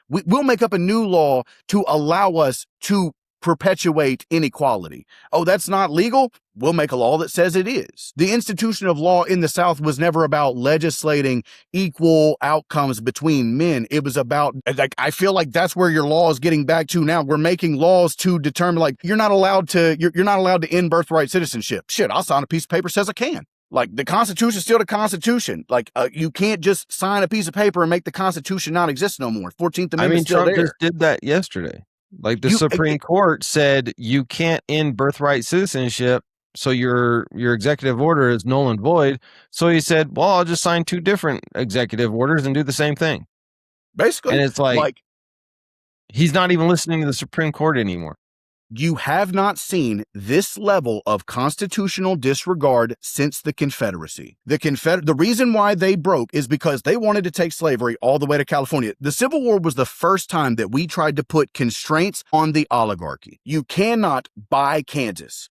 we'll make up a new law to allow us to perpetuate inequality. Oh, that's not legal? We'll make a law that says it is. The institution of law in the South was never about legislating equal outcomes between men. It was about, like, I feel like that's where your law is getting back to now. We're making laws to determine, like, you're not allowed to end birthright citizenship. Shit, I'll sign a piece of paper that says I can. Like, the Constitution is still the Constitution. Like, you can't just sign a piece of paper and make the Constitution not exist no more. 14th Amendment still Trump there. just did that yesterday. Like the Supreme Court said you can't end birthright citizenship, so your executive order is null and void. So he said, well, I'll just sign 2 different executive orders and do the same thing. Basically. And it's like he's not even listening to the Supreme Court anymore. You have not seen this level of constitutional disregard since the Confederacy. The reason why they broke is because they wanted to take slavery all the way to California. The Civil War was the first time that we tried to put constraints on the oligarchy. You cannot buy Kansas.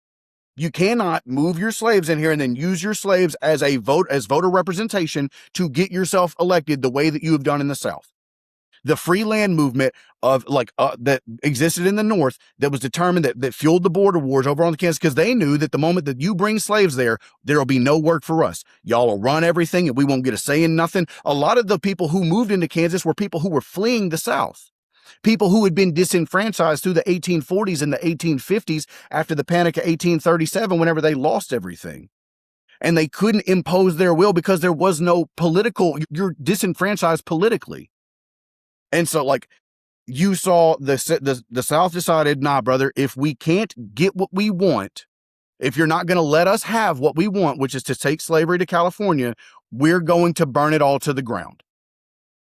You cannot move your slaves in here and then use your slaves as voter representation to get yourself elected the way that you have done in the South. The free land movement of that existed in the North that was determined that fueled the border wars over on the Kansas, because they knew that the moment that you bring slaves there will be no work for us. Y'all will run everything and we won't get a say in nothing. A lot of the people who moved into Kansas were people who were fleeing the South. People who had been disenfranchised through the 1840s and the 1850s after the Panic of 1837, whenever they lost everything. And they couldn't impose their will because there was no you're disenfranchised politically. And so, like, you saw the South decided, nah, brother, if we can't get what we want, if you're not going to let us have what we want, which is to take slavery to California, we're going to burn it all to the ground.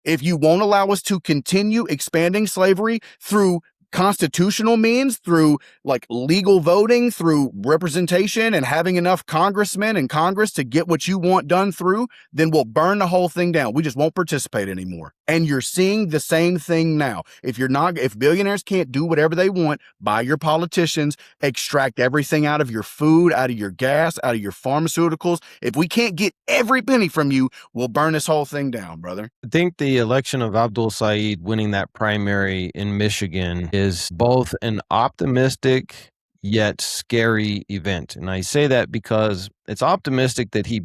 If you won't allow us to continue expanding slavery through constitutional means, through like legal voting, through representation and having enough congressmen and Congress to get what you want done through, then we'll burn the whole thing down. We just won't participate anymore. And you're seeing the same thing now. If billionaires can't do whatever they want, buy your politicians, extract everything out of your food, out of your gas, out of your pharmaceuticals. If we can't get every penny from you, we'll burn this whole thing down, brother. I think the election of Abdul Saeed winning that primary in Michigan is both an optimistic yet scary event. And I say that because it's optimistic that he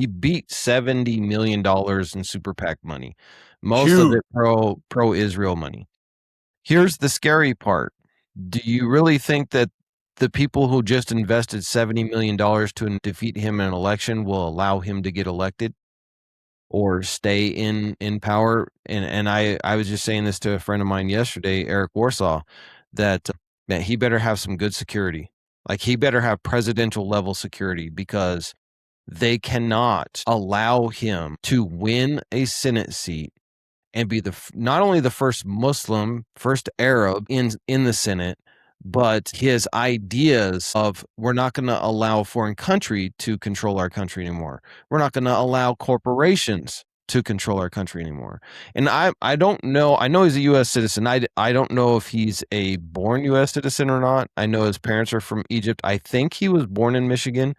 beat $70 million in super PAC money, most of it pro-Israel money. Here's the scary part. do you really think that the people who just invested $70 million to defeat him in an election will allow him to get elected or stay in power? And I was just saying this to a friend of mine yesterday, Eric Warsaw, that man, he better have some good security. Like, he better have presidential level security, because they cannot allow him to win a Senate seat and be not only the first Muslim, first Arab in the Senate, but his ideas of, we're not going to allow a foreign country to control our country anymore. We're not going to allow corporations to control our country anymore. And I don't know. I know he's a U.S. citizen. I don't know if he's a born U.S. citizen or not. I know his parents are from Egypt. I think he was born in Michigan.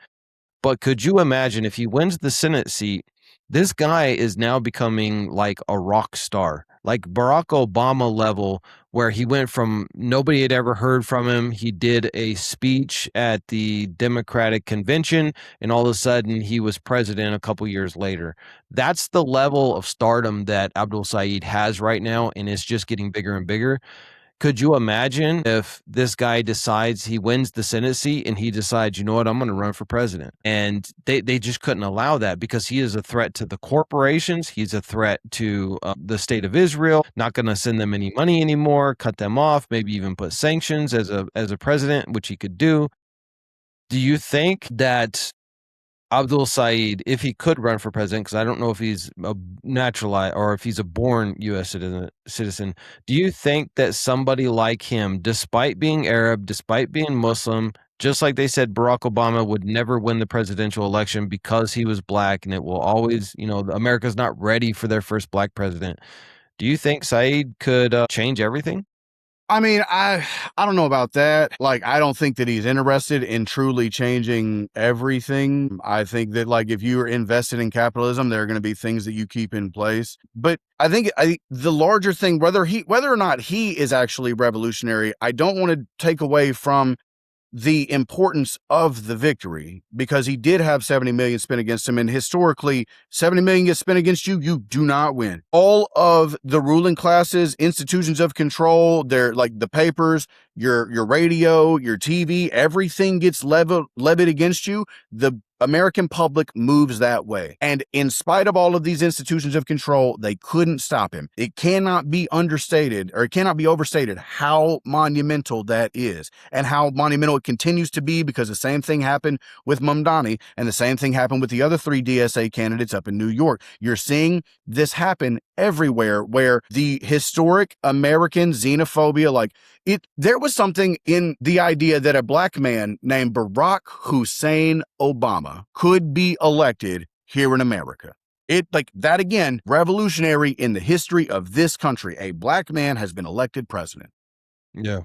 But could you imagine if he wins the Senate seat? This guy is now becoming like a rock star, like Barack Obama level, where he went from nobody had ever heard from him. He did a speech at the Democratic convention, and all of a sudden he was president a couple years later. That's the level of stardom that Abdul Saeed has right now, and it's just getting bigger and bigger. Could you imagine if this guy decides he wins the Senate seat and he decides, you know what, I'm going to run for president? And they just couldn't allow that, because he is a threat to the corporations. He's a threat to the state of Israel, not going to send them any money anymore, cut them off, maybe even put sanctions as a president, which he could do. Do you think that Abdul Saeed, if he could run for president, because I don't know if he's a naturalized or if he's a born U.S. citizen, do you think that somebody like him, despite being Arab, despite being Muslim, just like they said Barack Obama would never win the presidential election because he was black, and it will always, America's not ready for their first black president. Do you think Saeed could change everything? I mean, I don't know about that. Like, I don't think that he's interested in truly changing everything. I think that, like, if you're invested in capitalism, there are going to be things that you keep in place. But I think the larger thing, whether or not he is actually revolutionary, I don't want to take away from the importance of the victory, because he did have 70 million spent against him. And historically, 70 million gets spent against you, you do not win. All of the ruling classes, institutions of control, they're like the papers, your radio, your TV, everything gets levied against you. The American public moves that way. And in spite of all of these institutions of control, they couldn't stop him. It cannot be understated, or it cannot be overstated, how monumental that is, and how monumental it continues to be, because the same thing happened with Mamdani, and the same thing happened with the other 3 DSA candidates up in New York. You're seeing this happen everywhere, where the historic American xenophobia, like, there was something in the idea that a black man named Barack Hussein Obama could be elected here in America. It, like, that again, revolutionary in the history of this country. A black man has been elected president. Yeah.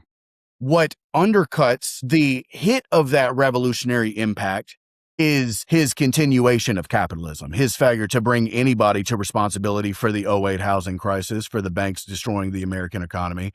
What undercuts the hit of that revolutionary impact is his continuation of capitalism, his failure to bring anybody to responsibility for the 2008 housing crisis, for the banks destroying the American economy.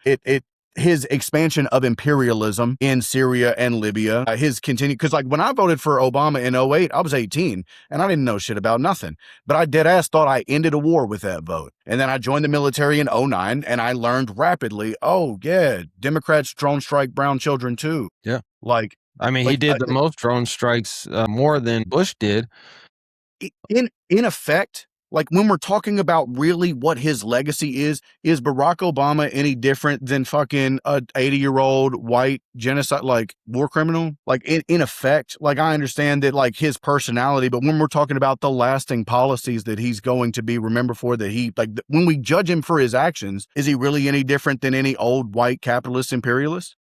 His expansion of imperialism in Syria and Libya, his continue, because, like, when I voted for Obama in 2008, I was 18 and I didn't know shit about nothing, but I dead ass thought I ended a war with that vote. And then I joined the military in 2009 and I learned rapidly, oh yeah, Democrats drone strike brown children too. Yeah. Like, I mean, he did the most drone strikes, more than Bush did. In effect, like, when we're talking about really what his legacy is Barack Obama any different than fucking a 80-year-old white genocide, like, war criminal? Like, in effect, like, I understand that, like, his personality, but when we're talking about the lasting policies that he's going to be remembered for, that he, like, when we judge him for his actions, is he really any different than any old white capitalist imperialist?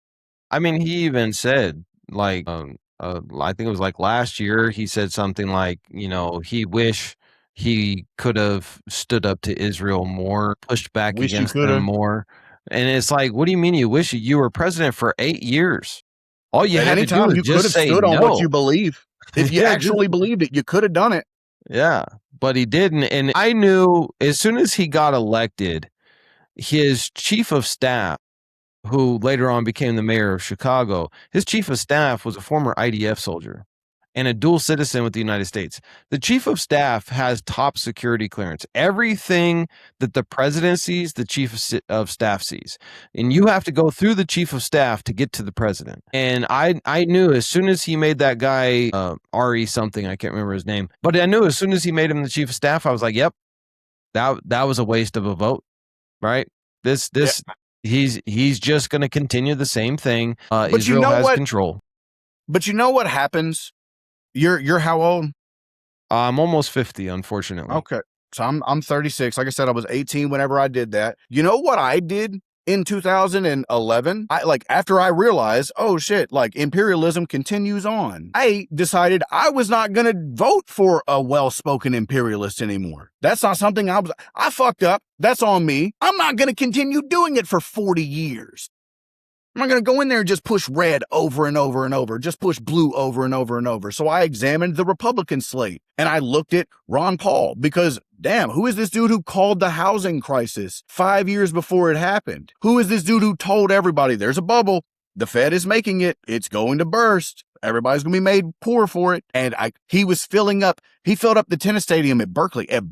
I mean, he even said, like, I think it was like last year, he said something like, he wish he could have stood up to Israel more, pushed back against them more. And it's like, what do you mean you wish you were president for 8 years? All you had to do is just say no. On what you believe. If you actually believed it, you could have done it. Yeah, but he didn't. And I knew as soon as he got elected, his chief of staff, who later on became the mayor of Chicago, his chief of staff was a former IDF soldier. and a dual citizen with the United States. The chief of staff has top security clearance. Everything that the president sees, the chief of staff sees. And you have to go through the chief of staff to get to the president. And I knew as soon as he made that guy, Ari something, I can't remember his name, but I knew as soon as he made him the chief of staff, I was like, yep, that was a waste of a vote, right? He's just going to continue the same thing. Israel has control. But you know what happens? You're how old? I'm almost 50, unfortunately. Okay. So I'm 36. Like I said, I was 18 whenever I did that. You know what I did in 2011? After I realized, oh shit, imperialism continues on. I decided I was not going to vote for a well-spoken imperialist anymore. That's not something I fucked up. That's on me. I'm not going to continue doing it for 40 years. I'm not going to go in there and just push red over and over and over, just push blue over and over and over. So I examined the Republican slate and I looked at Ron Paul because, damn, who is this dude who called the housing crisis 5 years before it happened? Who is this dude who told everybody there's a bubble? The Fed is making it. It's going to burst. Everybody's going to be made poor for it. And he filled up the tennis stadium at Berkeley. A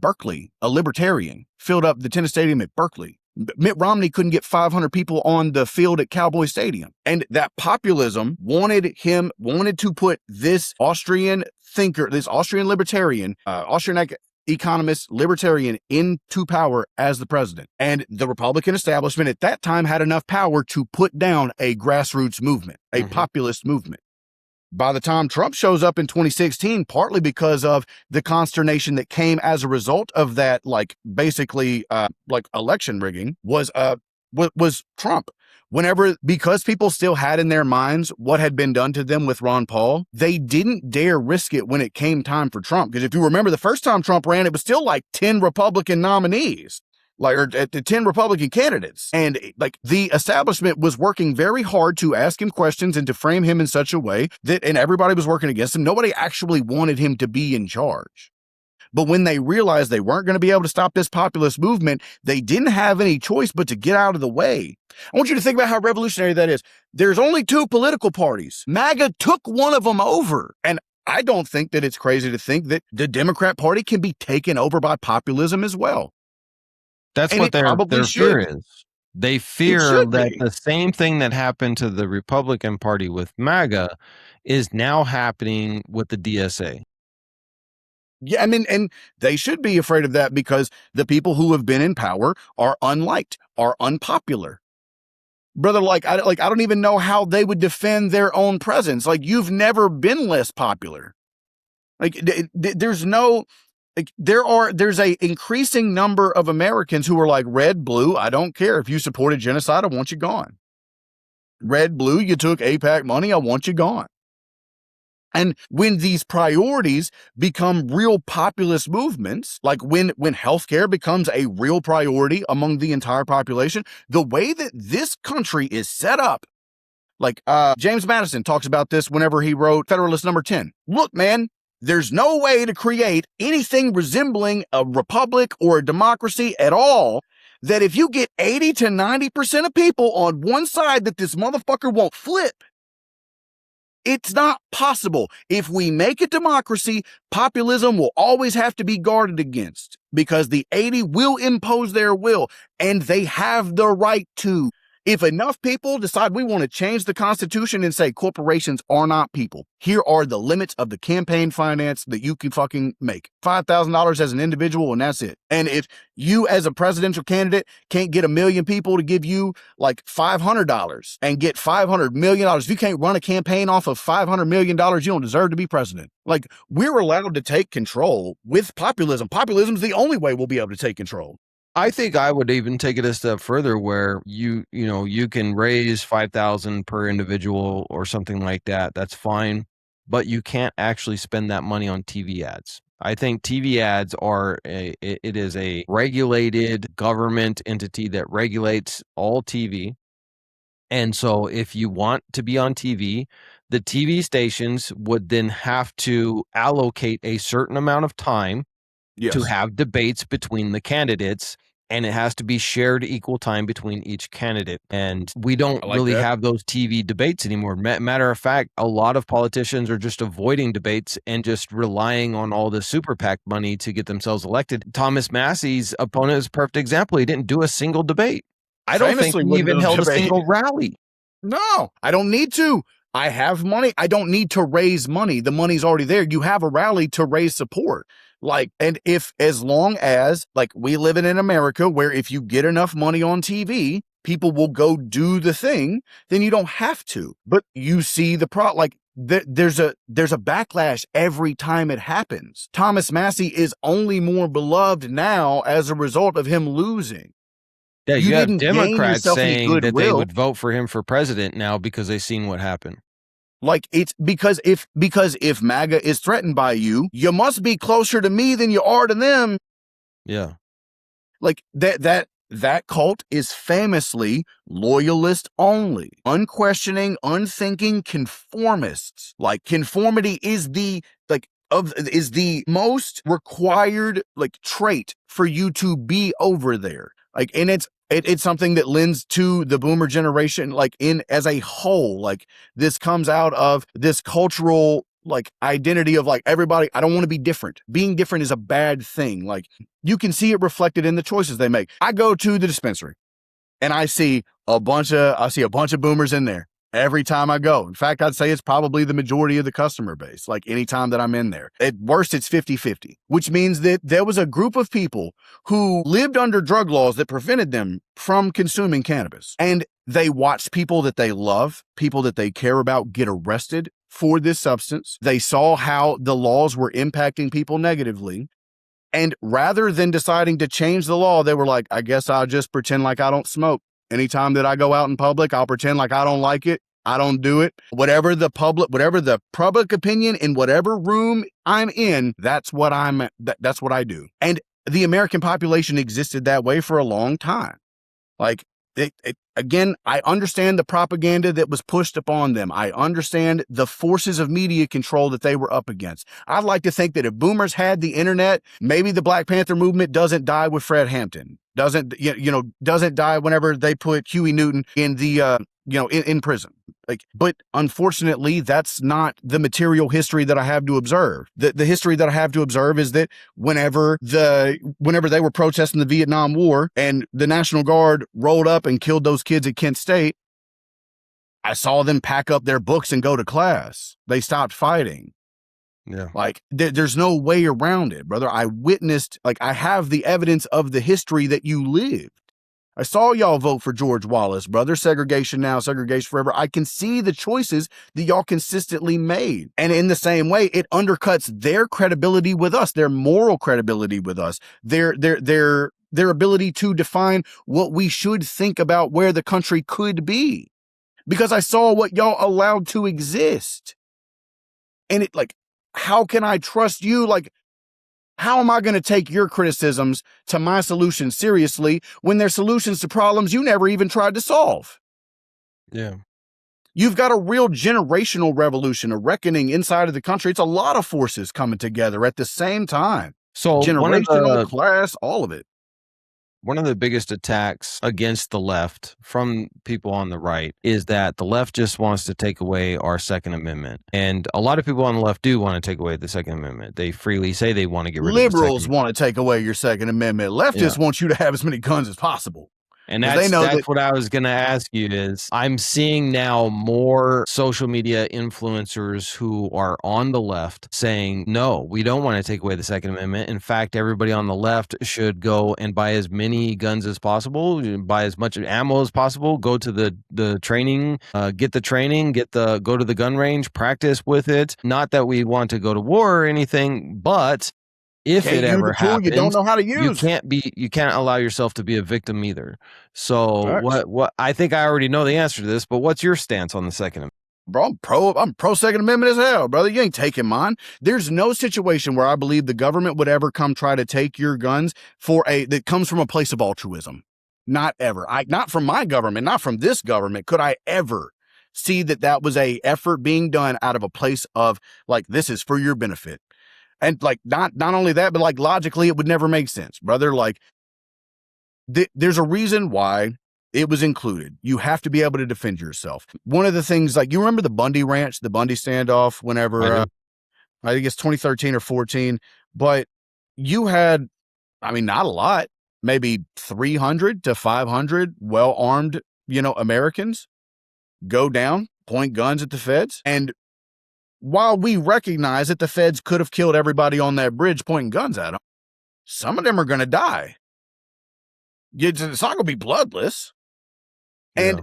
libertarian filled up the tennis stadium at Berkeley. Mitt Romney couldn't get 500 people on the field at Cowboy Stadium. And that populism wanted to put this Austrian thinker, this Austrian libertarian, Austrian economist, libertarian into power as the president. And the Republican establishment at that time had enough power to put down a grassroots movement, a populist movement. By the time Trump shows up in 2016, partly because of the consternation that came as a result of that, election rigging, was Trump. Because people still had in their minds what had been done to them with Ron Paul, they didn't dare risk it when it came time for Trump. Because if you remember the first time Trump ran, it was still 10 Republican nominees. Or 10 Republican candidates. And the establishment was working very hard to ask him questions and to frame him in such a way and everybody was working against him. Nobody actually wanted him to be in charge. But when they realized they weren't going to be able to stop this populist movement, they didn't have any choice but to get out of the way. I want you to think about how revolutionary that is. There's only two political parties. MAGA took one of them over. And I don't think that it's crazy to think that the Democrat Party can be taken over by populism as well. That's what their fear is. They fear that the same thing that happened to the Republican Party with MAGA is now happening with the DSA. Yeah, I mean, and they should be afraid of that because the people who have been in power are unliked, are unpopular. Brother, I don't even know how they would defend their own presence. You've never been less popular. There's a increasing number of Americans who are red, blue, I don't care. If you supported genocide, I want you gone. Red, blue, you took AIPAC money, I want you gone. And when these priorities become real populist movements, when healthcare becomes a real priority among the entire population, the way that this country is set up, James Madison talks about this whenever he wrote Federalist Number 10. Look, man, there's no way to create anything resembling a republic or a democracy at all that if you get 80 to 90% of people on one side that this motherfucker won't flip, it's not possible. If we make a democracy, populism will always have to be guarded against because the 80 will impose their will and they have the right to. If enough people decide we want to change the Constitution and say corporations are not people, here are the limits of the campaign finance that you can fucking make. $5,000 as an individual and that's it. And if you as a presidential candidate can't get 1 million people to give you $500 and get $500 million, if you can't run a campaign off of $500 million, you don't deserve to be president. We're allowed to take control with populism. Populism is the only way we'll be able to take control. I think I would even take it a step further where you can raise 5,000 per individual or something like that. That's fine, but you can't actually spend that money on TV ads. I think TV ads it is a regulated government entity that regulates all TV. And so if you want to be on TV, the TV stations would then have to allocate a certain amount of time to have debates between the candidates and it has to be shared equal time between each candidate. And we don't I like really that. have those TV debates anymore. Matter of fact, a lot of politicians are just avoiding debates and just relying on all the super PAC money to get themselves elected. Thomas Massey's opponent is a perfect example. He didn't do a single debate. I don't think Famously he wouldn't even do a held a debate. single rally. No, I don't need to. I have money. I don't need to raise money. The money's already there. You have a rally to raise support. Like, and if, as long as, like, we live in America where if you get enough money on TV, people will go do the thing, then you don't have to. But you see like, there's a backlash every time it happens. Thomas Massey is only more beloved now as a result of him losing. Yeah, You you have didn't gain Democrats yourself any saying that they goodwill. would vote for him for president now because they've seen what happened. Like, it's because if MAGA is threatened by you, you must be closer to me than you are to them. Yeah. Like that cult is famously loyalist only, unquestioning, unthinking conformists. Like, conformity is the most required like trait for you to be over there. Like, and it's something that lends to the boomer generation, like, in as a whole. Like, this comes out of this cultural like identity of like, everybody, I don't want to be different. Being different is a bad thing. Like, you can see it reflected in the choices they make. I go to the dispensary and I see a bunch of boomers in there every time I go. In fact, I'd say it's probably the majority of the customer base, like, anytime that I'm in there. At worst, it's 50-50, which means that there was a group of people who lived under drug laws that prevented them from consuming cannabis. And they watched people that they love, people that they care about, get arrested for this substance. They saw how the laws were impacting people negatively. And rather than deciding to change the law, they were like, I guess I'll just pretend like I don't smoke. Anytime that I go out in public, I'll pretend like I don't like it. I don't do it. Whatever the public opinion in whatever room I'm in, that's what I do. And the American population existed that way for a long time. Like, again, I understand the propaganda that was pushed upon them. I understand the forces of media control that they were up against. I'd like to think that if boomers had the internet, maybe the Black Panther movement doesn't die with Fred Hampton. Doesn't die whenever they put Huey Newton in the in prison. Like, but unfortunately, that's not the material history that I have to observe. The history that I have to observe is that whenever they were protesting the Vietnam War and the National Guard rolled up and killed those kids at Kent State, I saw them pack up their books and go to class. They stopped fighting. Yeah. Like, there's no way around it, brother. I witnessed, like, I have the evidence of the history that you lived. I saw y'all vote for George Wallace, brother. Segregation now, segregation forever. I can see the choices that y'all consistently made. And in the same way, it undercuts their credibility with us, their moral credibility with us, their ability to define what we should think about where the country could be. Because I saw what y'all allowed to exist. And it, like, how can I trust you? Like, how am I going to take your criticisms to my solutions seriously when they're solutions to problems you never even tried to solve? Yeah. You've got a real generational revolution, a reckoning inside of the country. It's a lot of forces coming together at the same time. So Generational, class, all of it. One of the biggest attacks against the left from people on the right is that the left just wants to take away our Second Amendment. And a lot of people on the left do want to take away the Second Amendment. They freely say they want to get rid of the Liberals want to take away your Second Amendment. Leftists want you to have as many guns as possible. And that's what I was going to ask you is I'm seeing now more social media influencers who are on the left saying, no, we don't want to take away the Second Amendment. In fact, everybody on the left should go and buy as many guns as possible, buy as much ammo as possible, go to the training, get the training, go to the gun range, practice with it. Not that we want to go to war or anything, but if it ever happens, you don't know how to use. You can't allow yourself to be a victim either. So what I think I already know the answer to this, but what's your stance on the Second Amendment? Bro, I'm pro Second Amendment as hell, brother. You ain't taking mine. There's no situation where I believe the government would ever come try to take your guns that comes from a place of altruism. Not ever. Not from my government, not from this government could I ever see that was a effort being done out of a place of like, this is for your benefit. And like, not only that, but like logically, it would never make sense, brother. Like, there's a reason why it was included. You have to be able to defend yourself. One of the things, like, you remember the Bundy Ranch, the Bundy standoff, whenever I think it's 2013 or 14, but you had, I mean, not a lot, maybe 300 to 500 well-armed, Americans go down, point guns at the feds. And while we recognize that the feds could have killed everybody on that bridge pointing guns at them, some of them are going to die. It's not going to be bloodless. And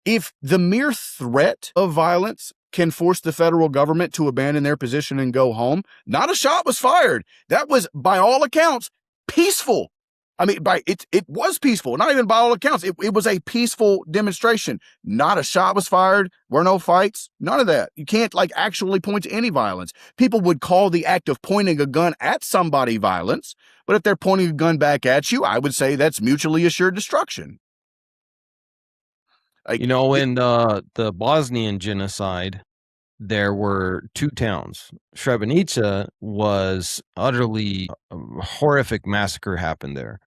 if the mere threat of violence can force the federal government to abandon their position and go home, not a shot was fired. That was, by all accounts, peaceful. I mean, it was peaceful. Not even by all accounts. It was a peaceful demonstration. Not a shot was fired. Were no fights. None of that. You can't actually point to any violence. People would call the act of pointing a gun at somebody violence, but if they're pointing a gun back at you, I would say that's mutually assured destruction. In the Bosnian genocide, there were two towns. Srebrenica was utterly horrific massacre happened there.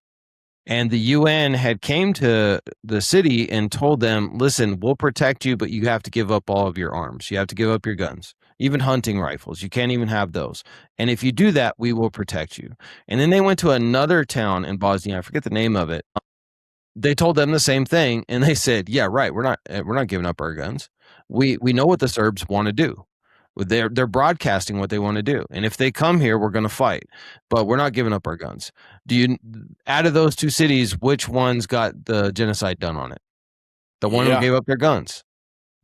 And the UN had came to the city and told them, listen, we'll protect you, but you have to give up all of your arms. You have to give up your guns, even hunting rifles. You can't even have those. And if you do that, we will protect you. And then they went to another town in Bosnia. I forget the name of it. They told them the same thing. And they said, yeah, right. We're not giving up our guns. We know what the Serbs want to do. They're broadcasting what they want to do. And if they come here, we're going to fight, but we're not giving up our guns. Out of those two cities, which ones got the genocide done on it? The one who gave up their guns.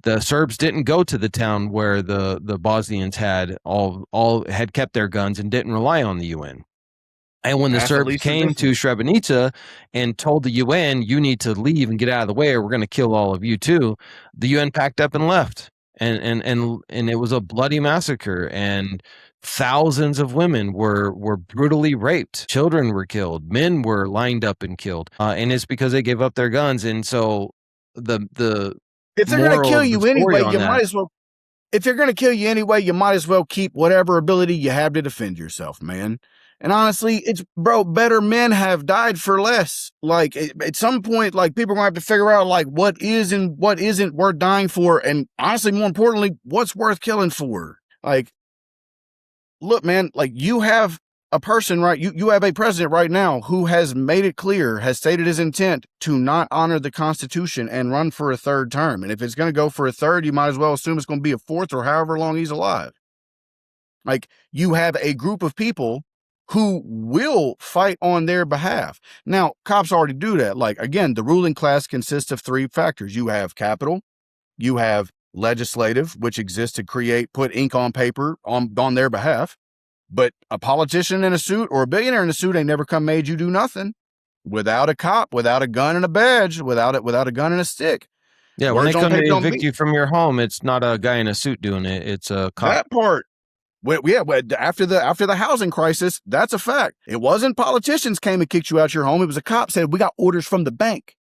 The Serbs didn't go to the town where the Bosnians had all had kept their guns and didn't rely on the UN. And when the Serbs came to Srebrenica and told the UN, you need to leave and get out of the way or we're going to kill all of you too, the UN packed up and left. And it was a bloody massacre, and thousands of women were brutally raped. Children were killed. Men were lined up and killed. And it's because they gave up their guns. And so if they're going to kill you anyway, you might as well. If they're going to kill you anyway, you might as well keep whatever ability you have to defend yourself, man. And honestly, better men have died for less. At some point, people are going to have to figure out, what is and what isn't worth dying for. And honestly, more importantly, what's worth killing for. Look, man, you have a person, right? You have a president right now who has made it clear, has stated his intent to not honor the Constitution and run for a third term. And if it's going to go for a third, you might as well assume it's going to be a fourth or however long he's alive. You have a group of people who will fight on their behalf. Now, cops already do that. Again, the ruling class consists of three factors. You have capital, you have legislative, which exists to put ink on paper on their behalf. But a politician in a suit or a billionaire in a suit ain't never made you do nothing without a cop, without a gun and a badge, without a gun and a stick. Yeah, when they come to evict you from your home, it's not a guy in a suit doing it. It's a cop. That part. After the housing crisis, that's a fact. It wasn't politicians came and kicked you out your home. It was a cop said, we got orders from the bank.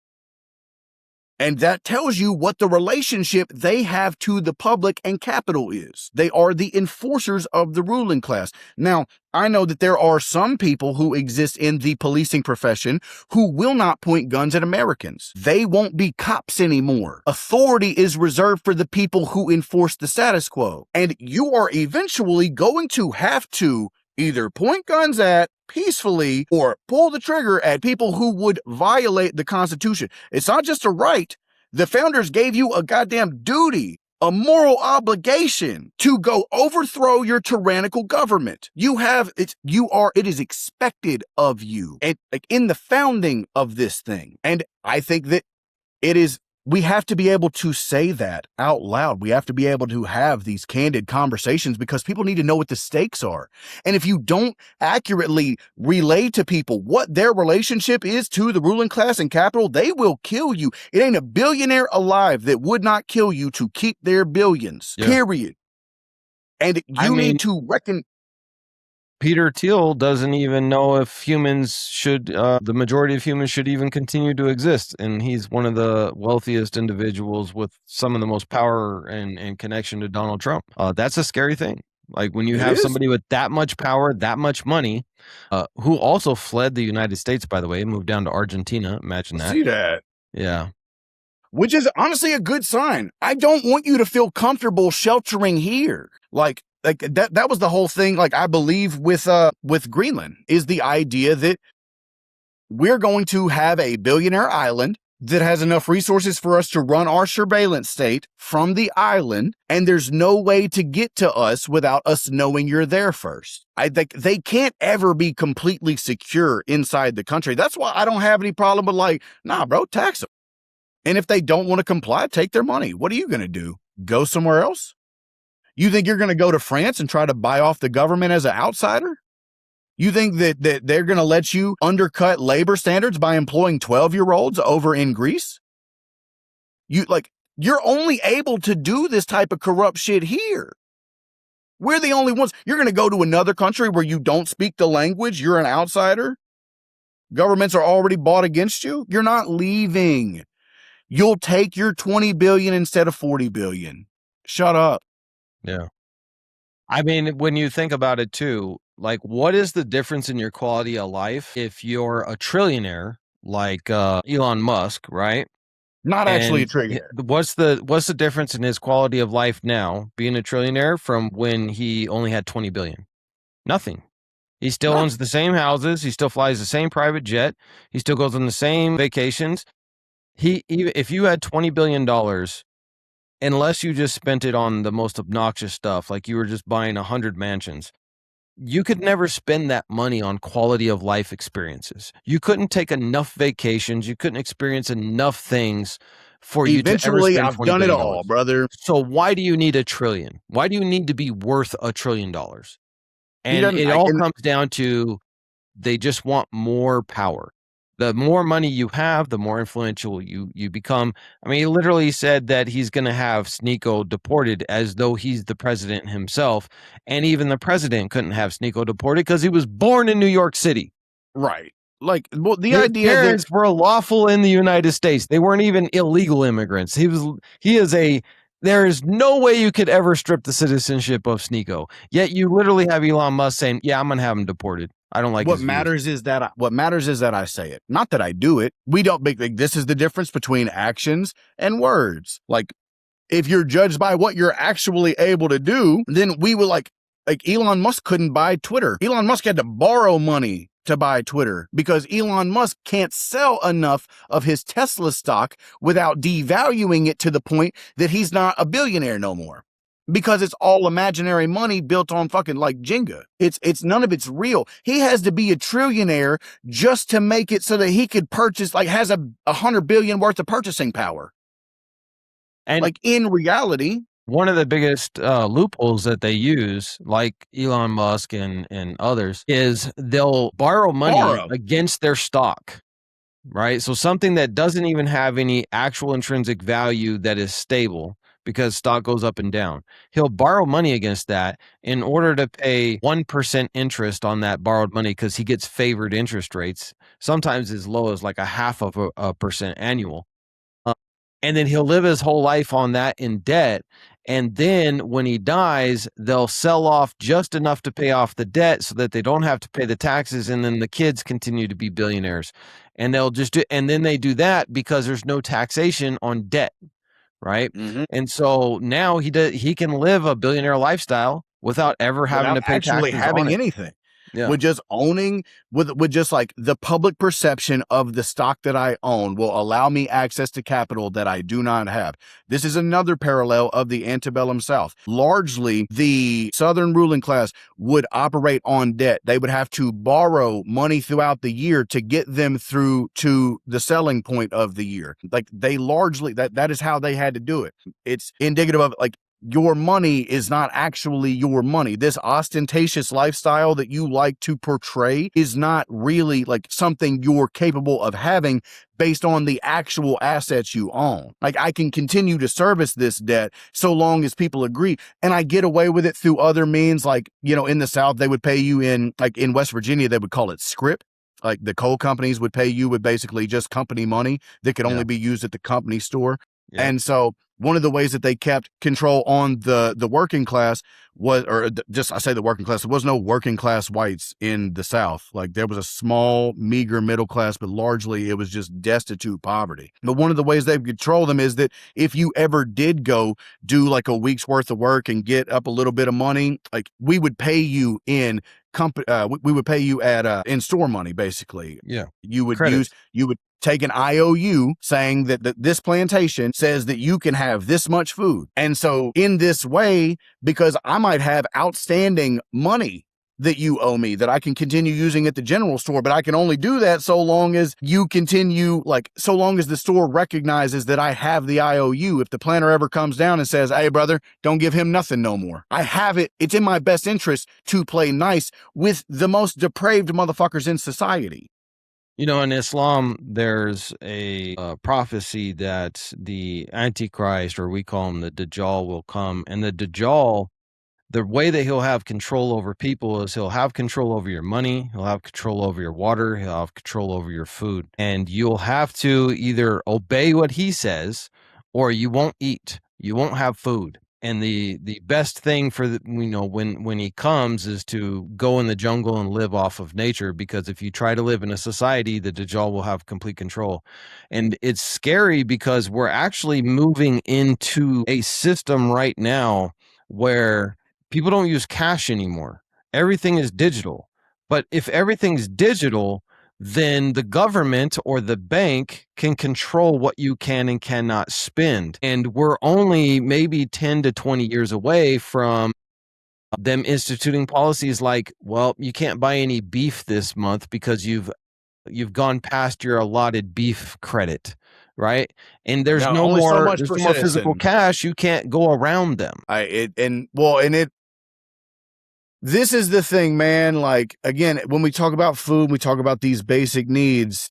And that tells you what the relationship they have to the public and capital is. They are the enforcers of the ruling class. Now, I know that there are some people who exist in the policing profession who will not point guns at Americans. They won't be cops anymore. Authority is reserved for the people who enforce the status quo. And you are eventually going to have to either point guns at peacefully or pull the trigger at people who would violate the Constitution. It's not just a right. The founders gave you a goddamn duty, a moral obligation to go overthrow your tyrannical government. It is expected of you, and in the founding of this thing. And I think that we have to be able to say that out loud. We have to be able to have these candid conversations because people need to know what the stakes are. And if you don't accurately relay to people what their relationship is to the ruling class and capital, they will kill you. It ain't a billionaire alive that would not kill you to keep their billions, period. And you need to reckon. Peter Thiel doesn't even know if the majority of humans should even continue to exist. And he's one of the wealthiest individuals with some of the most power and connection to Donald Trump. That's a scary thing. Like when you It have is. somebody with that much power, that much money, who also fled the United States, by the way, moved down to Argentina. Imagine that. See that. Yeah. Which is honestly a good sign. I don't want you to feel comfortable sheltering here. Like that was the whole thing. Like I believe with Greenland is the idea that we're going to have a billionaire island that has enough resources for us to run our surveillance state from the island, and there's no way to get to us without us knowing you're there first. I think they can't ever be completely secure inside the country. That's why I don't have any problem with like, nah, bro, tax them. And if they don't want to comply, take their money. What are you going to do? Go somewhere else? You think you're going to go to France and try to buy off the government as an outsider? You think that they're going to let you undercut labor standards by employing 12-year-olds over in Greece? You're only able to do this type of corrupt shit here. We're the only ones. You're going to go to another country where you don't speak the language. You're an outsider. Governments are already bought against you. You're not leaving. You'll take your 20 billion instead of 40 billion. Shut up. Yeah. I mean, when you think about it too, like what is the difference in your quality of life if you're a trillionaire like Elon Musk, right? Not actually a And trillionaire. what's the difference in his quality of life now being a trillionaire from when he only had 20 billion? Nothing. He still owns the same houses, he still flies the same private jet, he still goes on the same vacations. If you had $20 billion, unless you just spent it on the most obnoxious stuff, like you were just buying 100 mansions, you could never spend that money on quality of life experiences. You couldn't take enough vacations. You couldn't experience enough things for you to ever Eventually, spend I've $20 done it billion. all, brother. So why do you need $1 trillion? Why do you need to be worth $1 trillion? And it all comes down to they just want more power. The more money you have, the more influential you become. I mean, he literally said that he's going to have Sneeko deported as though he's the president himself. And even the president couldn't have Sneeko deported because he was born in New York City. Right. Like, well, the His idea parents that were lawful in the United States. They weren't even illegal immigrants. There is no way you could ever strip the citizenship of Sneeko. Yet you literally have Elon Musk saying, yeah, I'm going to have him deported. I don't like what his views. matters is that I say it, not that I do it. We don't make like, this is the difference between actions and words. Like, if you're judged by what you're actually able to do, then we will like Elon Musk couldn't buy Twitter. Elon Musk had to borrow money to buy Twitter because Elon Musk can't sell enough of his Tesla stock without devaluing it to the point that he's not a billionaire no more. Because it's all imaginary money built on fucking like Jenga. It's none of it's real. He has to be a trillionaire just to make it so that he could purchase, like has 100 billion worth of purchasing power. And like in reality, one of the biggest loopholes that they use, like Elon Musk and others, is they'll borrow money against their stock, right? So something that doesn't even have any actual intrinsic value that is stable because stock goes up and down. He'll borrow money against that in order to pay 1% interest on that borrowed money because he gets favored interest rates, sometimes as low as like 0.5% annual. And then he'll live his whole life on that in debt. And then when he dies, they'll sell off just enough to pay off the debt so that they don't have to pay the taxes. And then the kids continue to be billionaires. And then they do that because there's no taxation on debt. Right. Mm-hmm. And so now he can live a billionaire lifestyle without ever having to pay actually taxes having on anything. Yeah. With just owning, with just like the public perception of the stock that I own will allow me access to capital that I do not have. This is another parallel of the antebellum South. Largely, the Southern ruling class would operate on debt. They would have to borrow money throughout the year to get them through to the selling point of the year. Like they largely, that is how they had to do it. It's indicative of like, your money is not actually your money. This ostentatious lifestyle that you like to portray is not really like something you're capable of having based on the actual assets you own. Like I can continue to service this debt so long as people agree. And I get away with it through other means. Like, you know, in the South, they would pay you in West Virginia, they would call it scrip. Like the coal companies would pay you with basically just company money that could only be used at the company store. Yeah. And so one of the ways that they kept control on the working class was, I say the working class, there was no working class whites in the South. Like there was a small, meager middle class, but largely it was just destitute poverty. But one of the ways they control them is that if you ever did go do like a week's worth of work and get up a little bit of money, like we would pay you in we would pay you at in store money, basically. Yeah. You would Credits. you would take an IOU saying that this plantation says that you can have this much food. And so in this way, because I might have outstanding money that you owe me that I can continue using at the general store, but I can only do that so long as you continue, like so long as the store recognizes that I have the IOU. If the planter ever comes down and says, hey brother, don't give him nothing no more, I have it. It's in my best interest to play nice with the most depraved motherfuckers in society. You know, in Islam, there's a prophecy that the Antichrist, or we call him the Dajjal, will come. And the Dajjal, the way that he'll have control over people is he'll have control over your money, he'll have control over your water, he'll have control over your food. And you'll have to either obey what he says or you won't eat. You won't have food. And the best thing for when he comes is to go in the jungle and live off of nature, because if you try to live in a society, the Dajjal will have complete control. And it's scary because we're actually moving into a system right now where people don't use cash anymore. Everything is digital. But if everything's digital, then the government or the bank can control what you can and cannot spend. And we're only maybe 10 to 20 years away from them instituting policies like, well, you can't buy any beef this month because you've gone past your allotted beef credit, right? And there's no more physical cash. You can't go around them. This is the thing, man. Like, again, when we talk about food, we talk about these basic needs.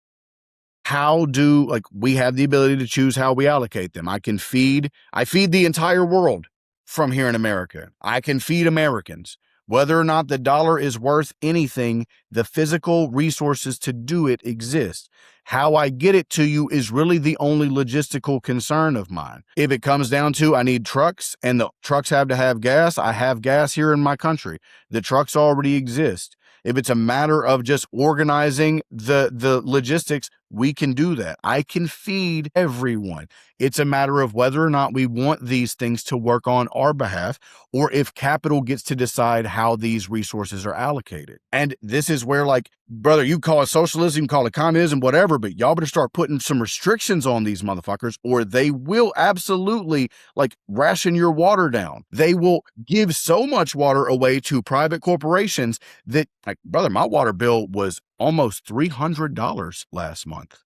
We have the ability to choose how we allocate them. I feed the entire world from here in America. I can feed Americans. Whether or not the dollar is worth anything, the physical resources to do it exist. How I get it to you is really the only logistical concern of mine. If it comes down to I need trucks and the trucks have to have gas, I have gas here in my country. The trucks already exist. If it's a matter of just organizing the logistics, we can do that. I can feed everyone. It's a matter of whether or not we want these things to work on our behalf, or if capital gets to decide how these resources are allocated. And this is where, like, brother, you call it socialism, you call it communism, whatever, but y'all better start putting some restrictions on these motherfuckers, or they will absolutely, like, ration your water down. They will give so much water away to private corporations that, like, brother, my water bill was almost $300 last month.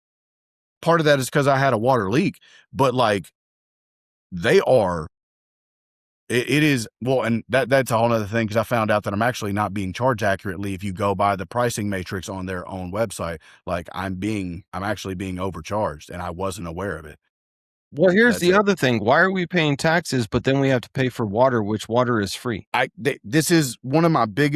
Part of that is because I had a water leak, but like they are, it is, well, and that's a whole other thing, because I found out that I'm actually not being charged accurately if you go by the pricing matrix on their own website. Like I'm actually being overcharged, and I wasn't aware of it. Well, here's the other thing. Why are we paying taxes, but then we have to pay for water, which water is free? This is one of my biggest